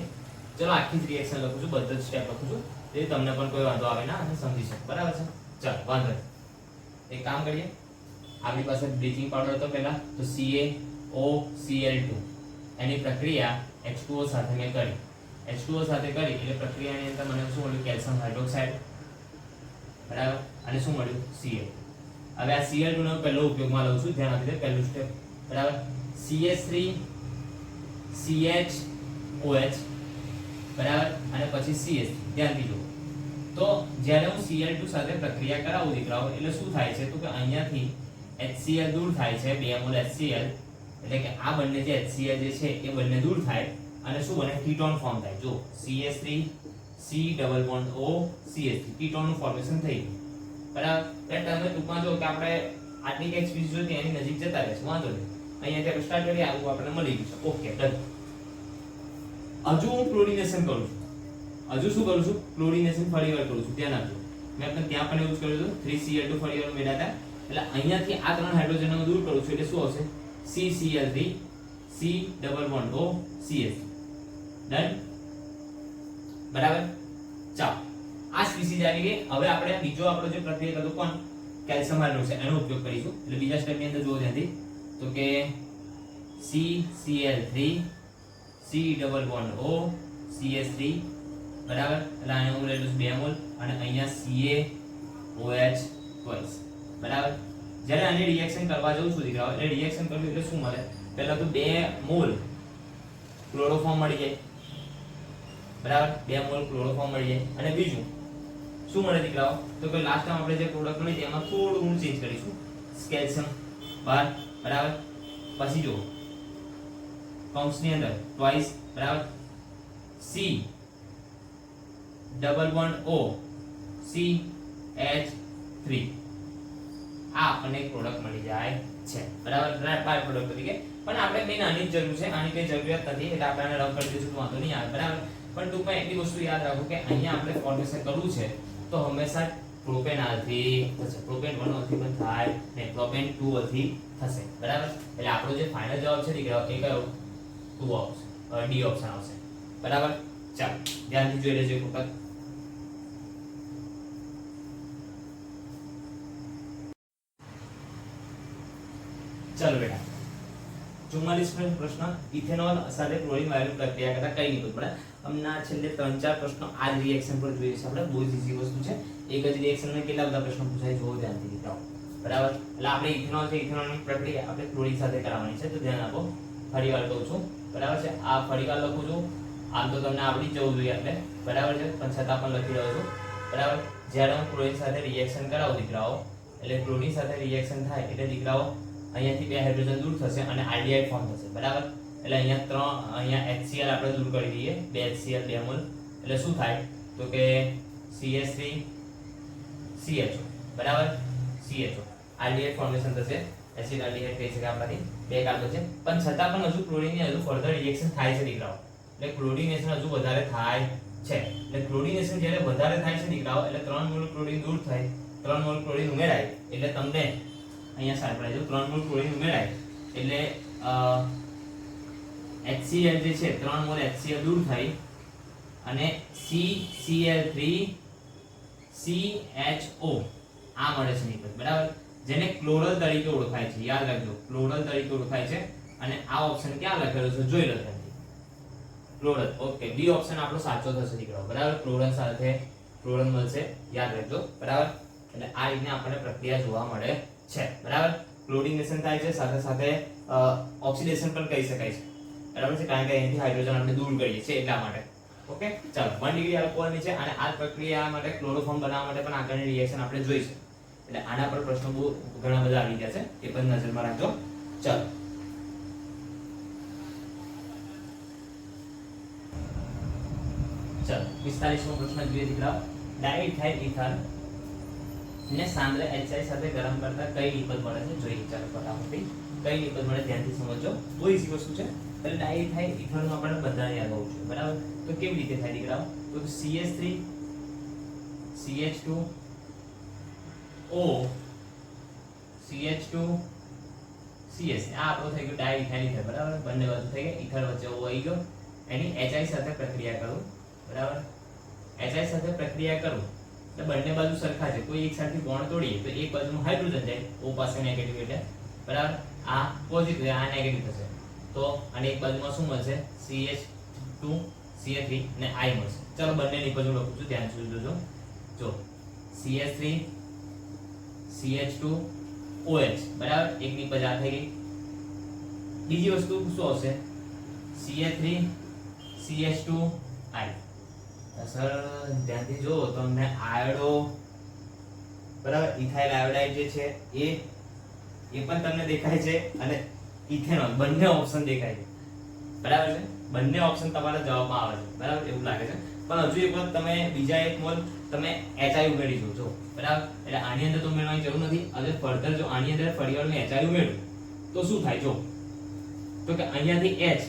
ચલો આખી જ રિએક્શન લખું છું, બધા જ સ્ટેપ લખું છું, તેથી તમને પણ કોઈ વાંધો આવે ના અને સમજી શકો, બરાબર છે. ચાલો વાંધો નહીં. એક કામ કરીએ, આપણી પાસે બ્લીચિંગ પાવડર હતો પહેલા, તો CaOCl2 એની પ્રક્રિયા H2O સાથે મેં કરી. H2O સાથે કરી એટલે પ્રક્રિયાની અંદર મને શું મળ્યું? કેલ્શિયમ હાઇડ્રોક્સાઇડ, બરાબર. અને શું મળ્યું? Cl. હવે આ Cl2 નો પહેલો ઉપયોગમાં લઉં છું, ધ્યાન આપી દે. પહેલું સ્ટેપ, બરાબર. CH3 CHOH, બરાબર. અને પછી CH. ધ્યાનથી જુઓ તો જ્યારે હું Cl2 સાથે પ્રક્રિયા કરાવું દીકરાઓ, એટલે શું થાય છે તો કે અહીંયાથી HCl દૂર થાય છે, 2 મોલ HCl, એટલે કે આ બંને જે HCl જે છે એ બંને દૂર થાય અને શું બને? કીટોન ફોર્મ થાય. જો CH3 C double bond O CH3 ketone નું ફોર્મેશન થઈ ગયું, બરાબર. એટલે તમે ટૂંકમાં જો કે આપણે આટલી કઈ સ્પીડ જોતી એની નજીક જતા રહેશે, વાંધો નહીં. અહીંયાથી આપણે સ્ટાર્ટ કરીએ, આવું આપણે મળી ગયું છે. Okay done. હજુ હું ક્લોરિનેશન કરું છું. હજુ શું કરું છું? ક્લોરિનેશન ફરીવાર કરું છું. ધ્યાન આપજો, મેં આપણે ત્યાં પણ એવું જ કર્યું હતું. 3Cl2 ફરીવાર ઉમેર્યા હતા, એટલે અહીંયાથી આ 3 હાઇડ્રોજન દૂર કરું છું એટલે શું આવશે? CCl3 C double bond O CH. Done, બરાબર. ચાલો આ સ્પીસીઝ આવી ગઈ. હવે આપણે બીજો આપણો જે પ્રક્રિયા હતો કોણ? કેલ્શિયમ હાઇડ્રોક્સાઇડ, એનો ઉપયોગ કરીશું. એટલે બીજા સ્ટેપ ની અંદર જોવો ધ્યાનથી, તો કે CCl3 C double bond O CH3, બરાબર. એટલે આને હું લઈ લઉં 2 મોલ અને અહીંયા CaOH twice, બરાબર. જ્યારે આની રિએક્શન કરવા જાઉં છું દીકરાઓ, એટલે રિએક્શન કરવું એટલે શું મળે? પહેલા તો 2 મોલ ક્લોરોફોર્મ મળી જાય, બરાબર. 2 મોલ ક્લોરોફોર્મ મળી જાય અને બીજું શું મળે દીકરાઓ? તો કે લાસ્ટ ટાઈમ આપણે જે પ્રોડક્ટ મળી છે એમાં થોડું હું ચેન્જ કરીશું. કેલ્શિયમ બાર, બરાબર. પછી જો કૌંસની અંદર ટ્વાઇસ, બરાબર. C double bond O CH3, આ આપણને એક પ્રોડક્ટ મળી જાય છે, બરાબર. બાય પ્રોડક્ટ તરીકે. પણ આપણે મેઈન આની જ જરૂર છે, આની કઈ જરૂરિયાત નથી, એટલે આપણે આને રફ કરી દઈશું તો વાંધો નહીં આવે, બરાબર. પણ ટૂંકમાં એટલી વસ્તુ યાદ રાખો કે અહીંયા આપણે ફોર્મેશન કરવું છે તો હંમેશા પ્રોપેનોલથી થશે. પ્રોપેન 1 થી પણ થાય ને પ્રોપેન 2 થી થશે, બરાબર. એટલે આપણો જે ફાઇનલ જવાબ છે દીકરાઓ એ કયો? 2 આવશે, ડી ઓપ્શન આવશે, બરાબર. ચાલો ધ્યાનથી જોઈ લેજો એક વખત. ચાલો બેટા 44 પ્રશ્ન, ઇથેનોલ સાથે ક્લોરીન વાયુની પ્રક્રિયા કરતા કઈ નીકળે? બરાબર. હમણાં છેલ્લે 3-4 પ્રશ્નો આ જ રિએક્શન પર જોઈએ છે આપણે. બહુ જ ઈઝી વસ્તુ છે. એક જ રિએક્શનમાં કેટલા બધા પ્રશ્નો પૂછાય જોવો ધ્યાનથી દીકરાઓ, બરાબર. એટલે આપણે ઇથેનોલ છે, ઇથેનોલની પ્રક્રિયા આપણે ક્લોરીન સાથે કરાવવાની છે, તો ધ્યાન આપો. ફરીવાર કહું છું, બરાબર છે. આ ફરીવાર લખું છું. આમ તો તમને આવડી જ જવું જોઈએ આપણે, બરાબર છે, પણ છતાં પણ લખી રહ્યો છું, બરાબર. જ્યારે હું ક્લોરીન સાથે રિએક્શન કરાવું દીકરાઓ, એટલે ક્લોરીન સાથે રિએક્શન થાય એટલે દીકરાઓ અહીંયાથી 2 હાઇડ્રોજન દૂર થશે અને આલ્ડીહાઇડ ફોર્મ થશે, બરાબર. એટલે અહીંયા HCl આપણે દૂર કરી દઈએ, 2 HCl 2 મોલ, એટલે શું થાય તો કે CH3 CHO, બરાબર. CHO આલ્ડીહાઇડ ફોર્મેશન થશે. એસિડ આલ્ડીહાઇડ કહી શકાય આપણાથી, 2 કાર્બન છે. પણ છતાં પણ હજુ ક્લોરીનની હજુ ફર્ધર રિએક્શન થાય છે દીકરાઓ, એટલે ક્લોરીનેશન હજુ વધારે થાય છે. એટલે ક્લોરીનેશન જ્યારે વધારે થાય છે દીકરાઓ, એટલે 3 મોલ ક્લોરીન દૂર થાય, 3 મોલ ક્લોરીન ઉમેરાય એટલે તમને અહીંયા સાઈડ પર જો 3 મોલ ક્લોરીન ઉમેરાય એટલે HCl જે છે 3 મોલ HCl દૂર થઈ અને CCl3 CHO આ મળે છે નીકળે, બરાબર. જેને ક્લોરલ તરીકે ઓળખાય છે, યાદ રાખજો, ક્લોરલ તરીકે ઓળખાય છે. અને આ ઓપ્શન ક્યાં લખેલો છે જોઈ લો તમે, ક્લોરલ. ઓકે, ડી ઓપ્શન આપણો સાચો થશે દીકરાઓ, બરાબર. ક્લોરલ સાથે ક્લોરલ મળશે, યાદ રાખજો, બરાબર. એટલે આ રીતને આપણને પ્રક્રિયા જોવા મળે છે, બરાબર. ક્લોરિનેશન થાય છે, સાથે સાથે ઓક્સિડેશન પણ કહી શકાય છે, બરાબર છે, કારણ કે અહીંથી હાઇડ્રોજન આપણે દૂર કરીએ છીએ એટલા માટે. ઓકે, ચાલો 1 ડિગ્રી આલ્કોહોલની છે અને આ પ્રક્રિયા માટે ક્લોરોફોર્મ બનાવવા માટે પણ આગળની રિએક્શન આપણે જોઈશું. એટલે આના પર પ્રશ્નો બહુ ઘણા બધા આવી ગયા છે, એ પણ નજરમાં રાખજો. ચાલો 45મો પ્રશ્ન જોઈએ દીકરાઓ. ડાયઇથાઇલ ઇથર ને સાંદ્ર HCl સાથે ગરમ કરતા કઈ નિપજ મળે છે જોઈએ. ચાલો ફટાફટથી કઈ નિપજ મળે ધ્યાનથી સમજો. બહુ ઈઝી વસ્તુ છે. એટલે ડાયઇથાઇલ ઇથરનું આપણે બધાને યાદ હોવું જોઈએ, બરાબર? તો કેવી રીતે થાય દીકરાઓ? તો CH3 CH2 O CH2 CS આ આપણો થઈ ગયો ડાયઇથાઇલ ઇથર, બરાબર? બંને બાજુ થઈ ગયા, ઇથર વચ્ચે O આવી ગયો. એની HI સાથે પ્રક્રિયા કરું, બરાબર? HI સાથે પ્રક્રિયા કરું એટલે બંને બાજુ સરખા છે. કોઈ એક સાથે બોન્ડ તોડીએ તો એક બાજુનું હાઇડ્રોજન જાય, O પાસે નેગેટિવ એટલે, બરાબર? આ પોઝિટિવ, આ નેગેટિવ થશે. તો અને એક બાજુમાં શું મળશે? CH2 CH3 અને I મળશે. ચાલો બંને નિપજ હું લખું છું, ધ્યાન સુધી જોજો. જો CH3 CH2 OH, બરાબર? એક નિપજ આ થઈ ગઈ. બીજી વસ્તુ શું આવશે? CH3 CH2 I. સર ધ્યાનથી જો તમને આયોડો, બરાબર, ઇથાઇલ આયોડાઇડ જે છે એ પણ તમને દેખાય છે અને ઇથેનોલ, બંને ઓપ્શન દેખાય છે, બરાબર છે? બંને ઓપ્શન તમારા જવાબમાં આવે છે, બરાબર? એવું લાગે છે. પણ હજુ એક વખત તમે બીજા એક મોલ તમે HI ઉમેરી જોજો, બરાબર? એટલે આની અંદર તો ઉમેરવાની જરૂર નથી. હવે ફર્ધર જો આની અંદર ફરીવાર મેં HI ઉમેરું તો શું થાય? જો તો કે અહીંયાથી H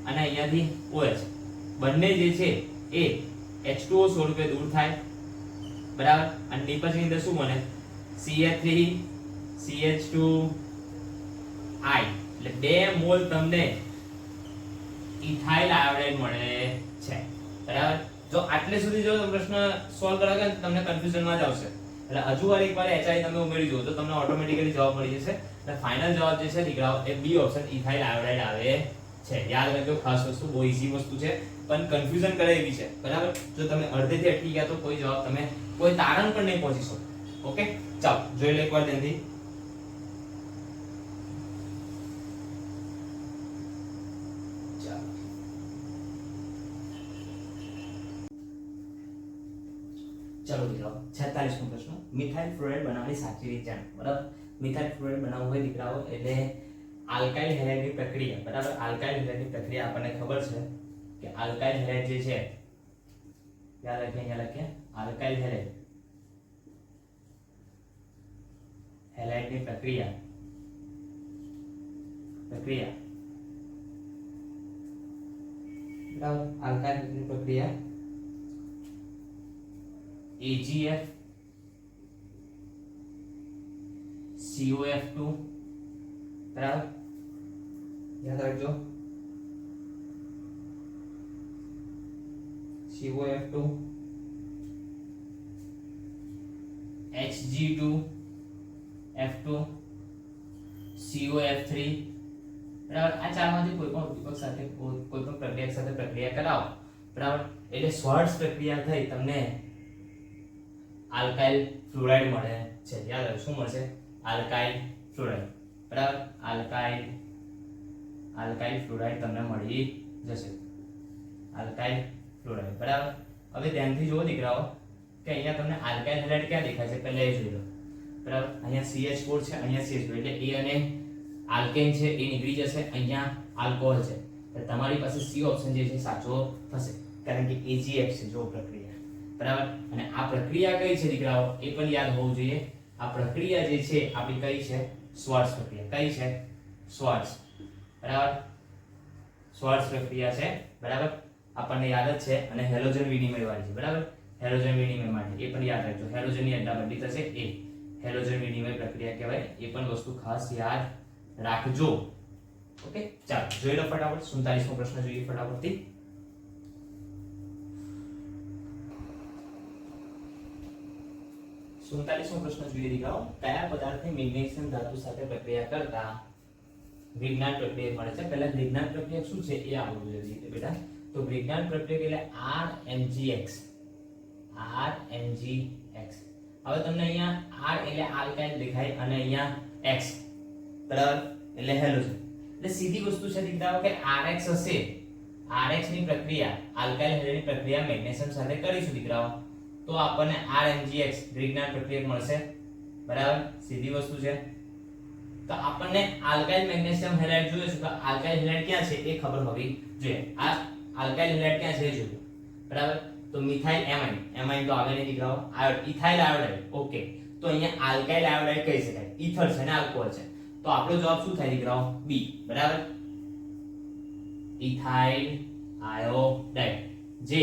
અને અહીંયાથી OH બંને જે છે એ H2O સ્વરૂપે દૂર થાય, બરાબર? અને નિપજની અંદર શું બને? CH3 CH2 I એટલે 2 મોલ તમને ઇથાઇલ આયોડાઇડ મળે છે, બરાબર? જો આટલે સુધી જો પ્રશ્ન સોલ્વ કરાવે તો તમને કન્ફ્યુઝનમાં જ આવશે. એટલે હજુ એકવાર HI તમે ઉમેરી દો તો તમને ઓટોમેટિકલી જવાબ મળી જશે. એટલે ફાઇનલ જવાબ જે છે દીકરાઓ એ બી ઓપ્શન ઇથાઇલ આયોડાઇડ આવે છે. યાદ રાખજો, ખાસ વસ્તુ, બહુ ઈઝી વસ્તુ છે પણ કન્ફ્યુઝન કરે એવી છે, બરાબર? જો તમે અડધેથી અટકી ગયા તો કોઈ જવાબ તમે કોઈ તારણ પણ નહીં પહોંચી શકો. ઓકે, ચાલો જોઈ લો એકવાર ધ્યાનથી. ચાલો દીકરાઓ 46મો પ્રશ્ન. મિથાઇલ ફ્લોરાઇડ બનાવવાની સાચી રીત જાણો, બરાબર? મિથાઇલ ફ્લોરાઇડ બનાવવું હોય દીકરાઓ એટલે આલ્કાઇલ હેલાઇડની પ્રક્રિયા, બરાબર? આલ્કાઇલ હેલાઇડની પ્રક્રિયા આપણને ખબર છે કે આલ્કાઇલ હેલાઇડ જે છે, યાદ રાખીએ, અહીંયા લખીએ આલ્કાઇલ હેલાઇડ, હેલાઇડની પ્રક્રિયા બરાબર? આલ્કાઇલ હેલાઇડની પ્રક્રિયા AgF COF2, બરાબર? યાદ રાખજો, COF2 Hg2F2 COF3, બરાબર? આ ચારમાંથી કોઈ પણ ઉદ્દીપક સાથે કોઈ પણ પ્રક્રિયા સાથે પ્રક્રિયા કરાવો, બરાબર? એટલે સ્વાર્ટ્સ પ્રક્રિયા થઈ તમને આલ્કાઇલ ફ્લોરાઇડ મળે છે. યાદ રાખો, શું મળશે? આલ્કાઇલ ફ્લોરાઇડ, બરાબર? આલ્કાઇલ ફ્લોરાઇડ તમને મળી જશે, આલ્કાઇલ ફ્લોરાઇડ, બરાબર? હવે ધ્યાનથી જુઓ દીકરાઓ કે અહીંયા તમને આલ્કાઇલ હેલાઇડ ક્યાં દેખાય છે પહેલા એ જોઈ લો, બરાબર? અહીંયા CH4 છે, અહીંયા CH2 એટલે A અને આલ્કેન છે એ નીકળી જશે, અહીંયા આલ્કોહોલ છે. તો તમારી પાસે C ઓપ્શન જે છે સાચો થશે, કારણ કે AgF છે જો પ્રક્રિયા, બરાબર? અને આ પ્રક્રિયા કઈ છે દીકરાઓ એ પણ યાદ હોવું જોઈએ. આ પ્રક્રિયા જે છે આપણી કઈ છે? સ્વાર્ટ્સ પ્રક્રિયા. કઈ છે? સ્વાર્ટ્સ, બરાબર? સ્વાર્ટ્સ પ્રક્રિયા છે, બરાબર? આપણને યાદ જ છે. અને હેલોજન વિનિમય વાળી છે, બરાબર? હેલોજન વિનિમય માટે એ પણ યાદ રાખજો. હેલોજનની અદલાબદલી થશે એ હેલોજન વિનિમય પ્રક્રિયા કહેવાય. એ પણ વસ્તુ ખાસ યાદ રાખજો. ઓકે, ચાલો જોઈ લો ફટાફટ. 47મો પ્રશ્ન જોઈએ ફટાફટથી. સુડતાલીસમો પ્રશ્ન જોઈએ દીકરાઓ. કયા પદાર્થની મેગ્નેશિયમ ધાતુ સાથે પ્રક્રિયા કરતા વિજ્ઞાન પ્રક્રિયા મળે છે? પહેલા વિજ્ઞાન પ્રક્રિયા શું છે એ આવડવું જોઈએ બેટા. તો વિજ્ઞાન પ્રક્રિયા એટલે RMGX. હવે તમને અહીંયા R એટલે આલ્કાઇલ દેખાય અને અહીંયા X, બરાબર, એટલે હેલોજન. એટલે સીધી વસ્તુ છે દીકરાઓ કે RX હશે, RX ની પ્રક્રિયા આલ્કાઇલ હેલાઇડની પ્રક્રિયા મેગ્નેશિયમ સાથે કરીશું દીકરાઓ તો આપણને RMGX વિજ્ઞાન પ્રક્રિયા મળશે, બરાબર? સીધી વસ્તુ છે. તો આપણને આલ્કાઇલ મેગ્નેશિયમ હેલાઇડ જોઈએ છે તો આલ્કાઇલ હેલાઇડ ક્યાં છે એ ખબર હોવી જોઈએ. આ આલ્કાઇલ હેલાઇડ ક્યાં છે એ જોજો, બરાબર? તો મિથાઇલ એમાઇન, એમાઇન તો આગળ નહીં દીકરાઓ, ઇથાઇલ આયોડાઇડ, ઓકે. તો અહીંયા આલ્કાઇલ આયોડાઇડ કહી શકાય, ઈથર છે ને આલ્કોહોલ છે, તો આપણો જવાબ શું થાય દીકરાઓ? બી, બરાબર. ઇથાઇલ આયોડાઇડ જે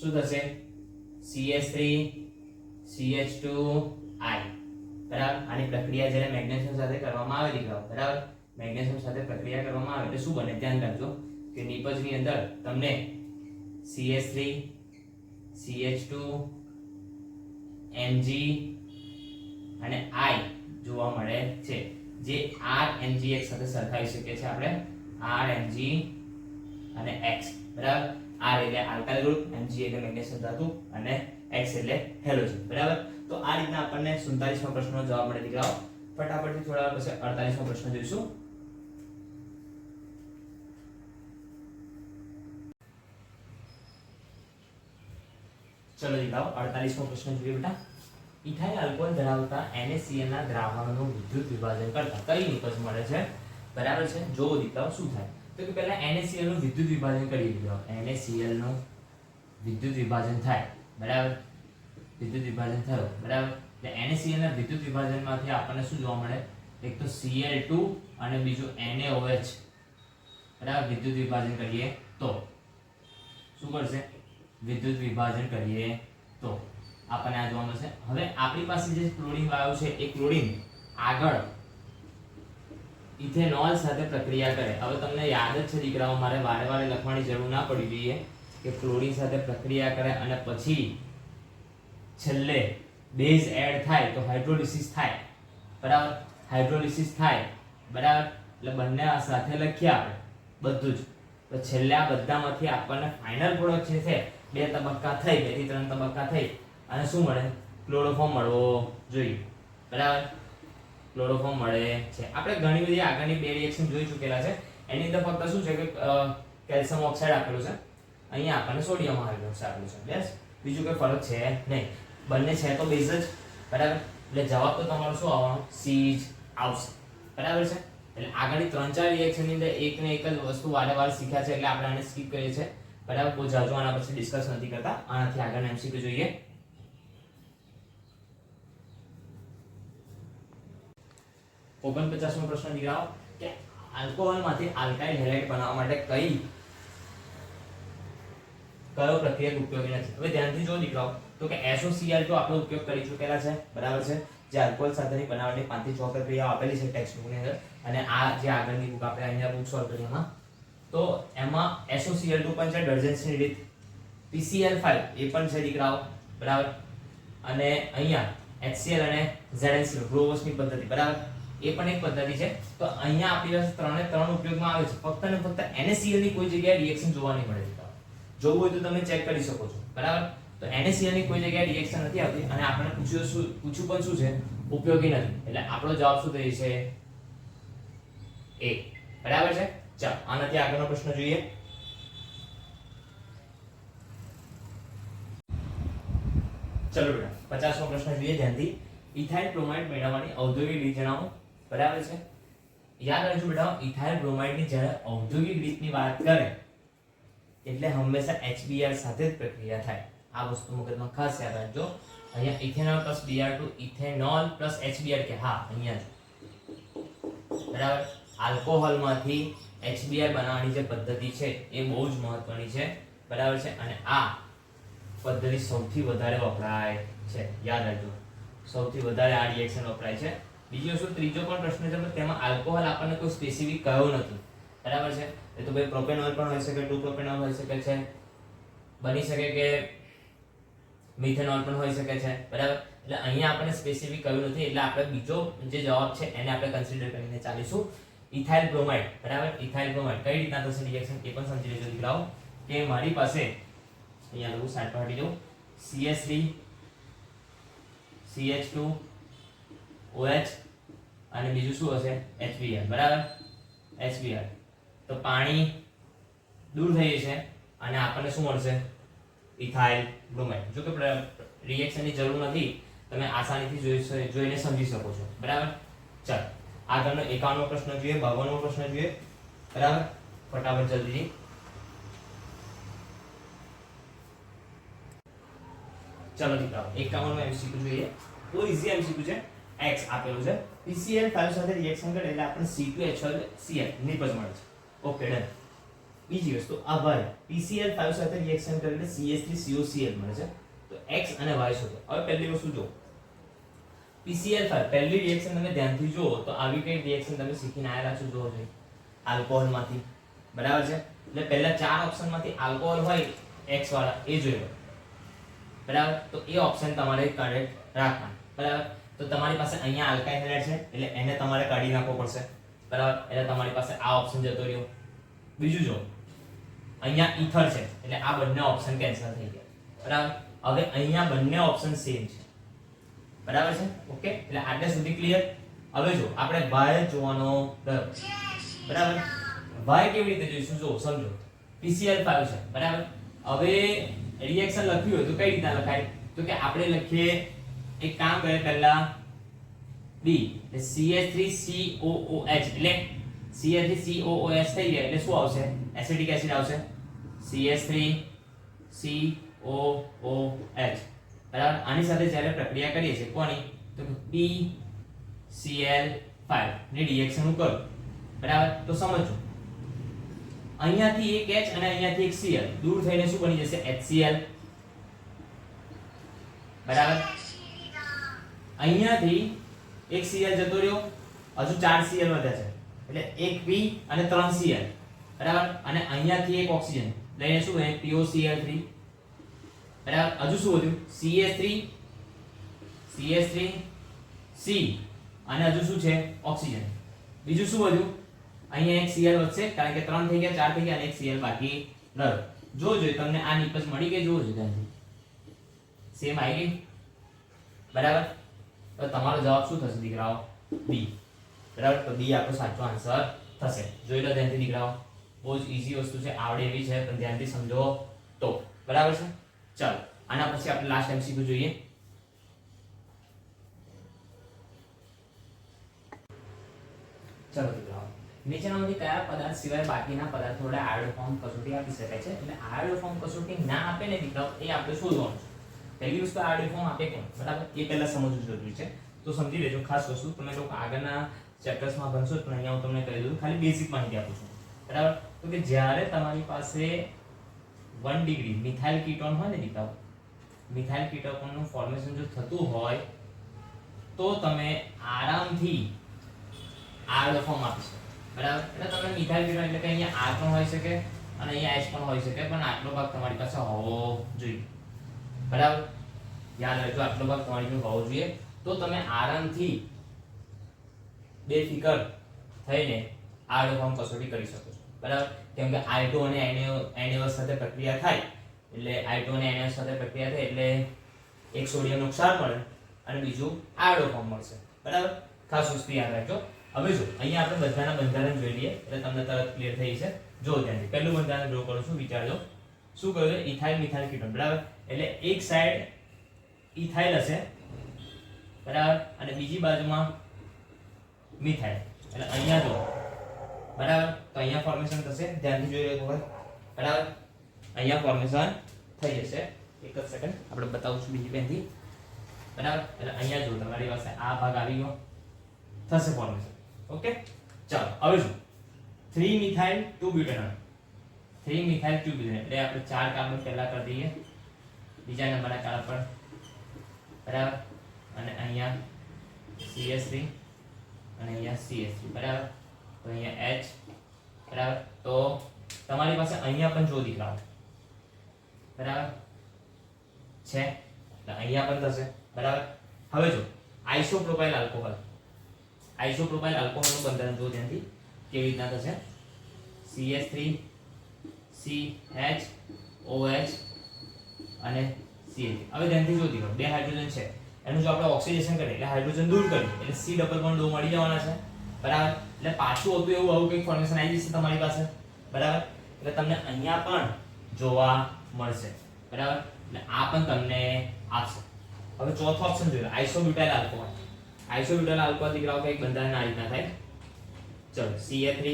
શું થશે? CH3 CH2I, બરાબર. આની પ્રક્રિયા જ્યારે મેગ્નેશિયમ સાથે કરવામાં આવે દીકરાઓ, બરાબર, મેગ્નેશિયમ સાથે પ્રક્રિયા કરવામાં આવે એટલે શું બને? ધ્યાન રાખજો કે નિપજની અંદર તમને CH3 CH2 Mg અને I જોવા મળે છે, જે RMgX સાથે સરખાવી શકીએ છીએ આપણે, RMg અને X, બરાબર. R એટલે આલ્કાઇલ ગ્રુપ, Mg એટલે મેગ્નેશિયમ ધાતુ અને X એટલે હેલોજન, બરાબર. તો આ રીતના આપણને 47મા પ્રશ્નનો જવાબ મળે દીકરાઓ. ફટાફટથી થોડા વાર પછી 48મો પ્રશ્ન જોઈશું. ચલો દીકરાઓ 48મો પ્રશ્ન જોઈએ બેટા. ઇથાઇલ આલ્કોહોલ ધરાવતા NaCl ના દ્રાવણનું વિદ્યુત વિભાજન કરતા કઈ નિપજ મળે છે? બરાબર છે. જોવો દીકરાઓ શું થાય. તો કે પહેલા NaCl નું વિદ્યુત વિભાજન કરીએ દીકરાઓ. NaCl નું વિદ્યુત વિભાજન થાય, બરાબર. વિદ્યુત વિભાજન થયો, બરાબર. એટલે NaCl ના વિદ્યુત વિભાજનમાંથી આપણને શું જોવા મળે? એક તો Cl2 અને બીજું NaOH, બરાબર. વિદ્યુત વિભાજન કરીએ તો શું કરશે? વિદ્યુત વિભાજન કરીએ તો આપણને આ જોવા મળશે. હવે આપણી પાસે જે ક્લોરીન વાયુ છે એ ક્લોરીન આગળ ઇથેનોલ સાથે પ્રક્રિયા કરે. હવે તમને યાદ જ છે દીકરાઓ, મારે વારે વારે લખવાની જરૂર ના પડી જોઈએ કે ક્લોરીન સાથે પ્રક્રિયા કરે અને પછી છેલ્લે બેઝ એડ થાય તો હાઇડ્રોલિસિસ થાય, બરાબર. હાઇડ્રોલિસિસ થાય, બરાબર. એટલે બંને સાથે લખીએ આપણે બધું જ. તો છેલ્લે આ બધામાંથી આપણને ફાઇનલ પ્રોડક્ટ જે છે, 2 તબક્કા થઈ, 2 થી 3 તબક્કા થઈ અને શું મળે? ક્લોરોફોર્મ મળવો જોઈએ, બરાબર. ક્લોરોફોર્મ મળે છે. આપણે ઘણી બધી આગળની 2 રિએક્શન જોઈ ચૂકેલા છે. એની અંદર ફક્ત શું છે કે કેલ્શિયમ ઓક્સાઇડ આપેલું છે, અહીંયા આપણને સોડિયમ હાઇડ્રોક્સાઇડ આપેલું છે, બસ. બીજું કોઈ ફરક છે નહીં, બંને છે તો બેઝ જ, બરાબર. એટલે જવાબ તો તમારો શું આવવાનો? સી જ આવશે, બરાબર છે. એટલે આગળની 3-4 રિએક્શન ની અંદર એક ને એક જ વસ્તુ વારે વાર શીખ્યા છે એટલે આપણે આને સ્કીપ કરીએ છીએ, બરાબર. બહુ જાજુ આના પછી ડિસ્કસ નથી કરતા. આનાથી આગળ MCQ જોઈએ. 49મો પ્રશ્ન દીકરાઓ કે આલ્કોહોલમાંથી આલ્કાઇલ હેલાઇડ બનાવવા માટે કયો પ્રક્રિયક ઉપયોગી નથી? હવે ધ્યાનથી જો દીકરાઓ, તો કે SOCl2 આપણે ઉપયોગ કરી ચૂકેલા છે, બરાબર છે. જે આલ્કોહોલ સાથેની બનાવટની 5 થી 6 પ્રક્રિયાઓ આપેલી છે ટેક્સ્ટ બુકની અંદર, અને આ જે આગળની બુક આપણે અહીંયા બુક સોલ્વ કરી એમાં, તો એમાં SOCl2 પણ છે, ડર્જન્સની રીત. PCl5 એ પણ છે દીકરાઓ, બરાબર. અને અહીંયા HCl અને ZnCl ગ્રોવર્સની પદ્ધતિ, બરાબર, એ પણ એક પદ્ધતિ છે. તો અહીંયા આપણી પાસે 3 ને 3 ઉપયોગમાં આવે છે. ફક્ત ને ફક્ત NaCl ની કોઈ જગ્યાએ રિએક્શન જોવા નહીં મળે દીકરાઓ. જોવું હોય તો તમે ચેક કરી શકો છો, બરાબર. તો NaCl ની કોઈ જગ્યાએ રિએક્શન નથી આવતી અને આપણને પૂછ્યું પણ શું છે? ઉપયોગી નથી. એટલે આપણો જવાબ શું થઈ છે? A, બરાબર છે. ચાલો આનાથી આગળનો પ્રશ્ન જોઈએ. ચલો બેટા 50મો પ્રશ્ન જોઈએ ધ્યાનથી. ઇથાઇલ બ્રોમાઇડ મેળવવાની ઔદ્યોગિક રીત જણાવો, બરાબર છે. યાદ રાખજો બેટા, ઇથાઇલ બ્રોમાઇડની જ્યારે ઔદ્યોગિક રીતની વાત કરે એટલે હંમેશા HBr સાથે જ પ્રક્રિયા થાય. આ વસ્તુ મગજમાં ખાસ યાદ રાખજો. અહીંયા ethanol plus Br2, ethanol plus HBr કે હા અહીંયા બરાબર. આલ્કોહોલમાંથી HBr બનાવવાની જે પદ્ધતિ છે એ બહુ જ મહત્વની છે, બરાબર છે. અને આ પદ્ધતિ સૌથી વધારે વપરાય છે, યાદ રાખજો. સૌથી વધારે આ રિએક્શન વપરાય છે. બીજો શું? ત્રીજો પણ પ્રશ્ન છે, પણ તેમાં આલ્કોહોલ આપણને કોઈ સ્પેસિફિક કયો નથી, બરાબર છે. એ તો ભાઈ પ્રોપેનોલ પણ હોઈ શકે, 2 પ્રોપેનોલ હોઈ શકે છે, બની શકે કે મિથેનોલ પણ હોઈ શકે છે, બરાબર. એટલે અહીંયા આપણને સ્પેસિફિક કયું નથી, એટલે આપણે બીજો જે જવાબ છે એને આપણે કન્સિડર કરીને ચાલીશું. ઇથાઇલ બ્રોમાઇડ, બરાબર. ઇથાઇલ બ્રોમાઇડ કઈ રીતના થશે રિએક્શન એ પણ સમજી લેજો દીકરાઓ. કે મારી પાસે અહીંયા લઉં, સાઈડ પર હટી જાઉં, CH3 CH2 OH અને બીજું શું હશે? HBr, બરાબર. HBr તો પાણી દૂર થઈ જશે અને આપણને શું મળશે? Ethyl bromide. જો કે રિએક્શનની જરૂર નથી, તમે આસાનીથી જોઈને સમજી શકો છો, બરાબર. ચાલો આગળનો 51મો પ્રશ્ન જોઈએ, 52મો પ્રશ્ન જોઈએ, બરાબર. ફટાફટ જલ્દી. ચલો દીકરાઓ 51 નો MCQ જોઈએ. બહુ ઈઝી MCQ છે. X આપેલું છે. PCl5 સાથે રિએક્શન કરે એટલે આપણને C2H12Cl નિપજ મળે છે. Okay done. બીજી વસ્તુ આ y PCl5 સાથે રિએક્શન કરે એટલે CH3COCl મળે છે. તો x અને y શોધો. હવે પહેલી વસ્તુ જો PCl5 પહેલી રિએક્શન તમે ધ્યાનથી જુઓ તો આવી કઈ રિએક્શન તમે શીખીને આયેલા છો જોવો જોઈએ. આલ્કોહોલ માંથી બરાબર છે. એટલે પહેલા ચાર ઓપ્શન માંથી આલ્કોહોલ હોય x વાળા એ જોયો બરાબર. તો એ ઓપ્શન તમારે કરેક્ટ રાખવાના બરાબર. તો તમારી પાસે અહીંયા આલ્કાઇલ હાઇડ્રાઇડ છે એટલે એને તમારે કાઢી નાખવો પડશે બરાબર. એટલે તમારી પાસે આ ઓપ્શન જતો રહ્યો. બીજું જો અહીંયા ઈથર છે એટલે આ બંને ઓપ્શન કેન્સલ થઈ ગયા બરાબર. હવે અહીંયા બંને ઓપ્શન સેમ છે બરાબર છે. ઓકે એટલે આટલે સુધી ક્લિયર. હવે જો આપણે y જોવાનો રહ્યો બરાબર. y કેવી રીતે જોઈશું જો સમજો. PCl5 છે બરાબર. હવે રિએક્શન લખ્યું હોય તો કઈ રીતે લખાય તો કે આપણે લખીએ એક કામ કરે પહેલા B એટલે CH3COOH એટલે CH3COOH થઈ જાય એટલે શું આવશે એસિડિક એસિડ આવશે CH3COOH બરાબર. આની સાથે જ્યારે પ્રક્રિયા કરીએ છીએ કોની તો PCl5 ની રિએક્શન હું કરું બરાબર. તો સમજો અહીંયાથી એક H અને અહીંયાથી એક Cl દૂર થઈને શું બની જશે HCl બરાબર. અહીંયાથી એક Cl જતો રહ્યો હજુ 4 Cl વધ્યા છે એટલે એક P અને 3 Cl બરાબર. અને અહીંયાથી એક ઓક્સિજન લઈને શું બને POCl3 બરાબર. હજુ શું વધ્યું CH3 C અને હજુ શું છે ઓક્સિજન. બીજું શું વધ્યું અહીંયા એક Cl વધશે કારણ કે 3 થઈ ગયા 4 થઈ ગયા અને એક Cl બાકી રહ્યો. જોજો તમને આ નિપજ મળી ગઈ જોજો ત્યાંથી સેમ આવી ગઈ બરાબર. તો તમારો જવાબ શું થશે દીકરાઓ B બરાબર. તો B આપણો સાચો આન્સર થશે. જોઈ લો ધ્યાનથી દીકરાઓ. બહુ જ ઈઝી વસ્તુ છે આવડે એવી છે પણ ધ્યાનથી સમજો તો બરાબર છે. ચાલો આના પછી આપણે લાસ્ટ MCQ જોઈએ. ચાલો દીકરાઓ નીચેનામાંથી કયા પદાર્થ સિવાય બાકીના પદાર્થો વડે આયોડો ફોર્મ કસોટી આપી શકાય છે. એટલે આયોડો ફોર્મ કસોટી ના આપે ને દીકરાઓ એ આપણે શોધવાનું છે. પહેલી વસ્તુ આયોડો ફોર્મ આપે કોણ બરાબર એ પહેલા સમજવું જરૂરી છે. તો સમજી લેજો ખાસ વસ્તુ તમે લોકો આગળના ચેપ્ટર્સમાં ભણશો પણ અહીંયા હું તમને કહી દઉં ખાલી બેઝિક માહિતી આપું છું બરાબર. તો કે જ્યારે તમારી પાસે 1 ડિગ્રી મિથાઇલ કીટોન હોય ને દીકરાઓ મિથાઇલ કીટોનનું ફોર્મેશન જો થતું હોય તો તમે આરામથી આયોડો ફોર્મ આપી શકો બરાબર. એટલે તમે મિથાઇલ કીટોન એટલે કે અહીંયા R પણ હોઈ શકે અને અહીંયા H પણ હોઈ શકે પણ આટલો ભાગ તમારી પાસે હોવો જોઈએ બરાબર. યાદ રાખજો આટલો ભાગ તમારી પાસે હોવો જોઈએ તો તમે આરામથી બેફિકર થઈને આયોડો ફોર્મ કસોટી કરી શકો છો બરાબર. કેમ કે I2 અને NaOH સાથે પ્રક્રિયા થાય એટલે I2 અને NaOH સાથે પ્રક્રિયા થાય એટલે એક સોડિયમનું ક્ષાર મળે અને બીજું આયોડો ફોર્મ મળશે બરાબર. ખાસ વસ્તુ યાદ રાખજો. હવે જો અહીંયા આપણે બધાના બંધારણ જોઈ લઈએ એટલે તમને તરત ક્લિયર થઈ જશે. જો ધ્યાનથી પહેલું બંધારણ ડ્રો કરું છું વિચારજો. શું કહ્યું છે ઇથાઇલ મિથાઇલ કીટોન બરાબર. એટલે એક સાઈડ ઇથાઇલ હશે બરાબર અને બીજી બાજુમાં મિથાઇલ એટલે અહીંયા જો બરાબર. તો અહીંયા ફોર્મેશન થશે ધ્યાનથી જોઈ લો બરાબર. અહીંયા ફોર્મેશન થઈ જશે. એક જ સેકન્ડ આપણે બતાવું છું બીજી પેનથી બરાબર. એટલે અહીંયા જો તમારી પાસે આ ભાગ આવી ગયો થશે ફોર્મેશન. ઓકે ચાલો હવે જો 3 મિથાઇલ 2 બ્યુટેનોલ 3 મિથાઇલ 2 બ્યુટેનોલ એટલે આપણે 4 કાર્બન પહેલા કરી દઈએ બીજા નંબરના કાર્બન પર બરાબર. અને અહીંયા CH3 અને અહીંયા CH3 બરાબર. તો અહીંયા H બરાબર. તો તમારી પાસે અહીંયા પણ જો દીકરાઓ બરાબર છે એટલે અહીંયા પણ થશે બરાબર. હવે જો આઇસોપ્રોપાઇલ આલ્કોહોલ આઇસોપ્રોપાઇલ આલ્કોહોલનું બંધારણ જો ધ્યાનથી કેવી રીતના થશે CH3 CHOH અને CH. હવે ધ્યાનથી જો દીકરાઓ બે હાઇડ્રોજન છે એનું જો આપણે ઓક્સિડેશન કરીએ એટલે હાઇડ્રોજન દૂર કરીએ એટલે C ડબલ બોન્ડ O મળી જવાના છે બરાબર. એટલે પાછું હતું એવું આવું કંઈક ફોર્મેશન આવી જશે તમારી પાસે બરાબર. એટલે તમને અહીંયા પણ જોવા મળશે બરાબર. એટલે આ પણ તમને આપશે. હવે ચોથો ઓપ્શન જોઈએ આઇસોબ્યુટાઇલ આલ્કોહોલ. આઇસોબ્યુટાઇલ આલ્કોહોલ દીકરાઓ કંઈક બંધારણ આ રીતના થાય. ચલો CH3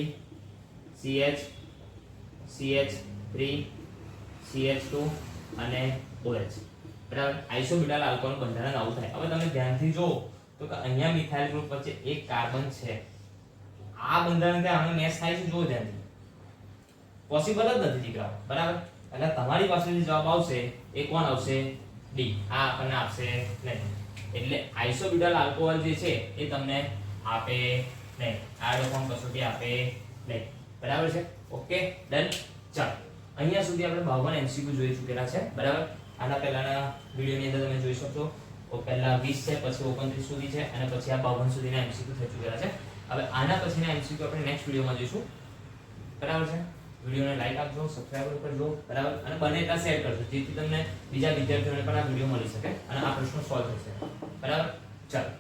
CH CH3 CH2 અને OH બરાબર. આઇસોબ્યુટાઇલ આલ્કોહોલનું બંધારણ આવું થાય. હવે તમે ધ્યાનથી જુઓ તો કે અહીંયા મિથાઇલ ગ્રુપ વચ્ચે એક કાર્બન છે. આ બંધારણ કે આમાં મેચ થાય છે, જુઓ ધ્યાનથી. પોસિબલ જ નથી દીકરાઓ, બરાબર. એટલે તમારી પાસે જે જવાબ આવશે એ કોણ આવશે? ડી. આ આપણને આપશે નહીં. એટલે આઇસોબ્યુટાઇલ આલ્કોહોલ જે છે એ તમને આપે નહીં. આયોડોફોર્મ કસોટી આપે નહીં. બરાબર છે? Okay, done. ચાલો, અહીંયા સુધી આપણે 52 MCQ જોઈ ચૂકેલા છે, બરાબર. આના પહેલાના વિડિયોની અંદર તમે જોઈ શકશો, પહેલા 20 છે, પછી 29 સુધી છે, અને પછી આ 52 સુધીના MCQ થઈ ચૂકેલા છે. હવે આના પછીના MCQ આપણે નેક્સ્ટ વિડિયોમાં જોઈશું, બરાબર છે. વિડિયોને લાઈક આપજો, સબસ્ક્રાઇબ કરજો, બરાબર, અને બને એટલા શેર કરજો જેથી તમને બીજા વિદ્યાર્થીઓને પણ આ વિડિયો મળી શકે અને આ પ્રશ્નો સોલ્વ થઈ શકે, બરાબર. ચાલો.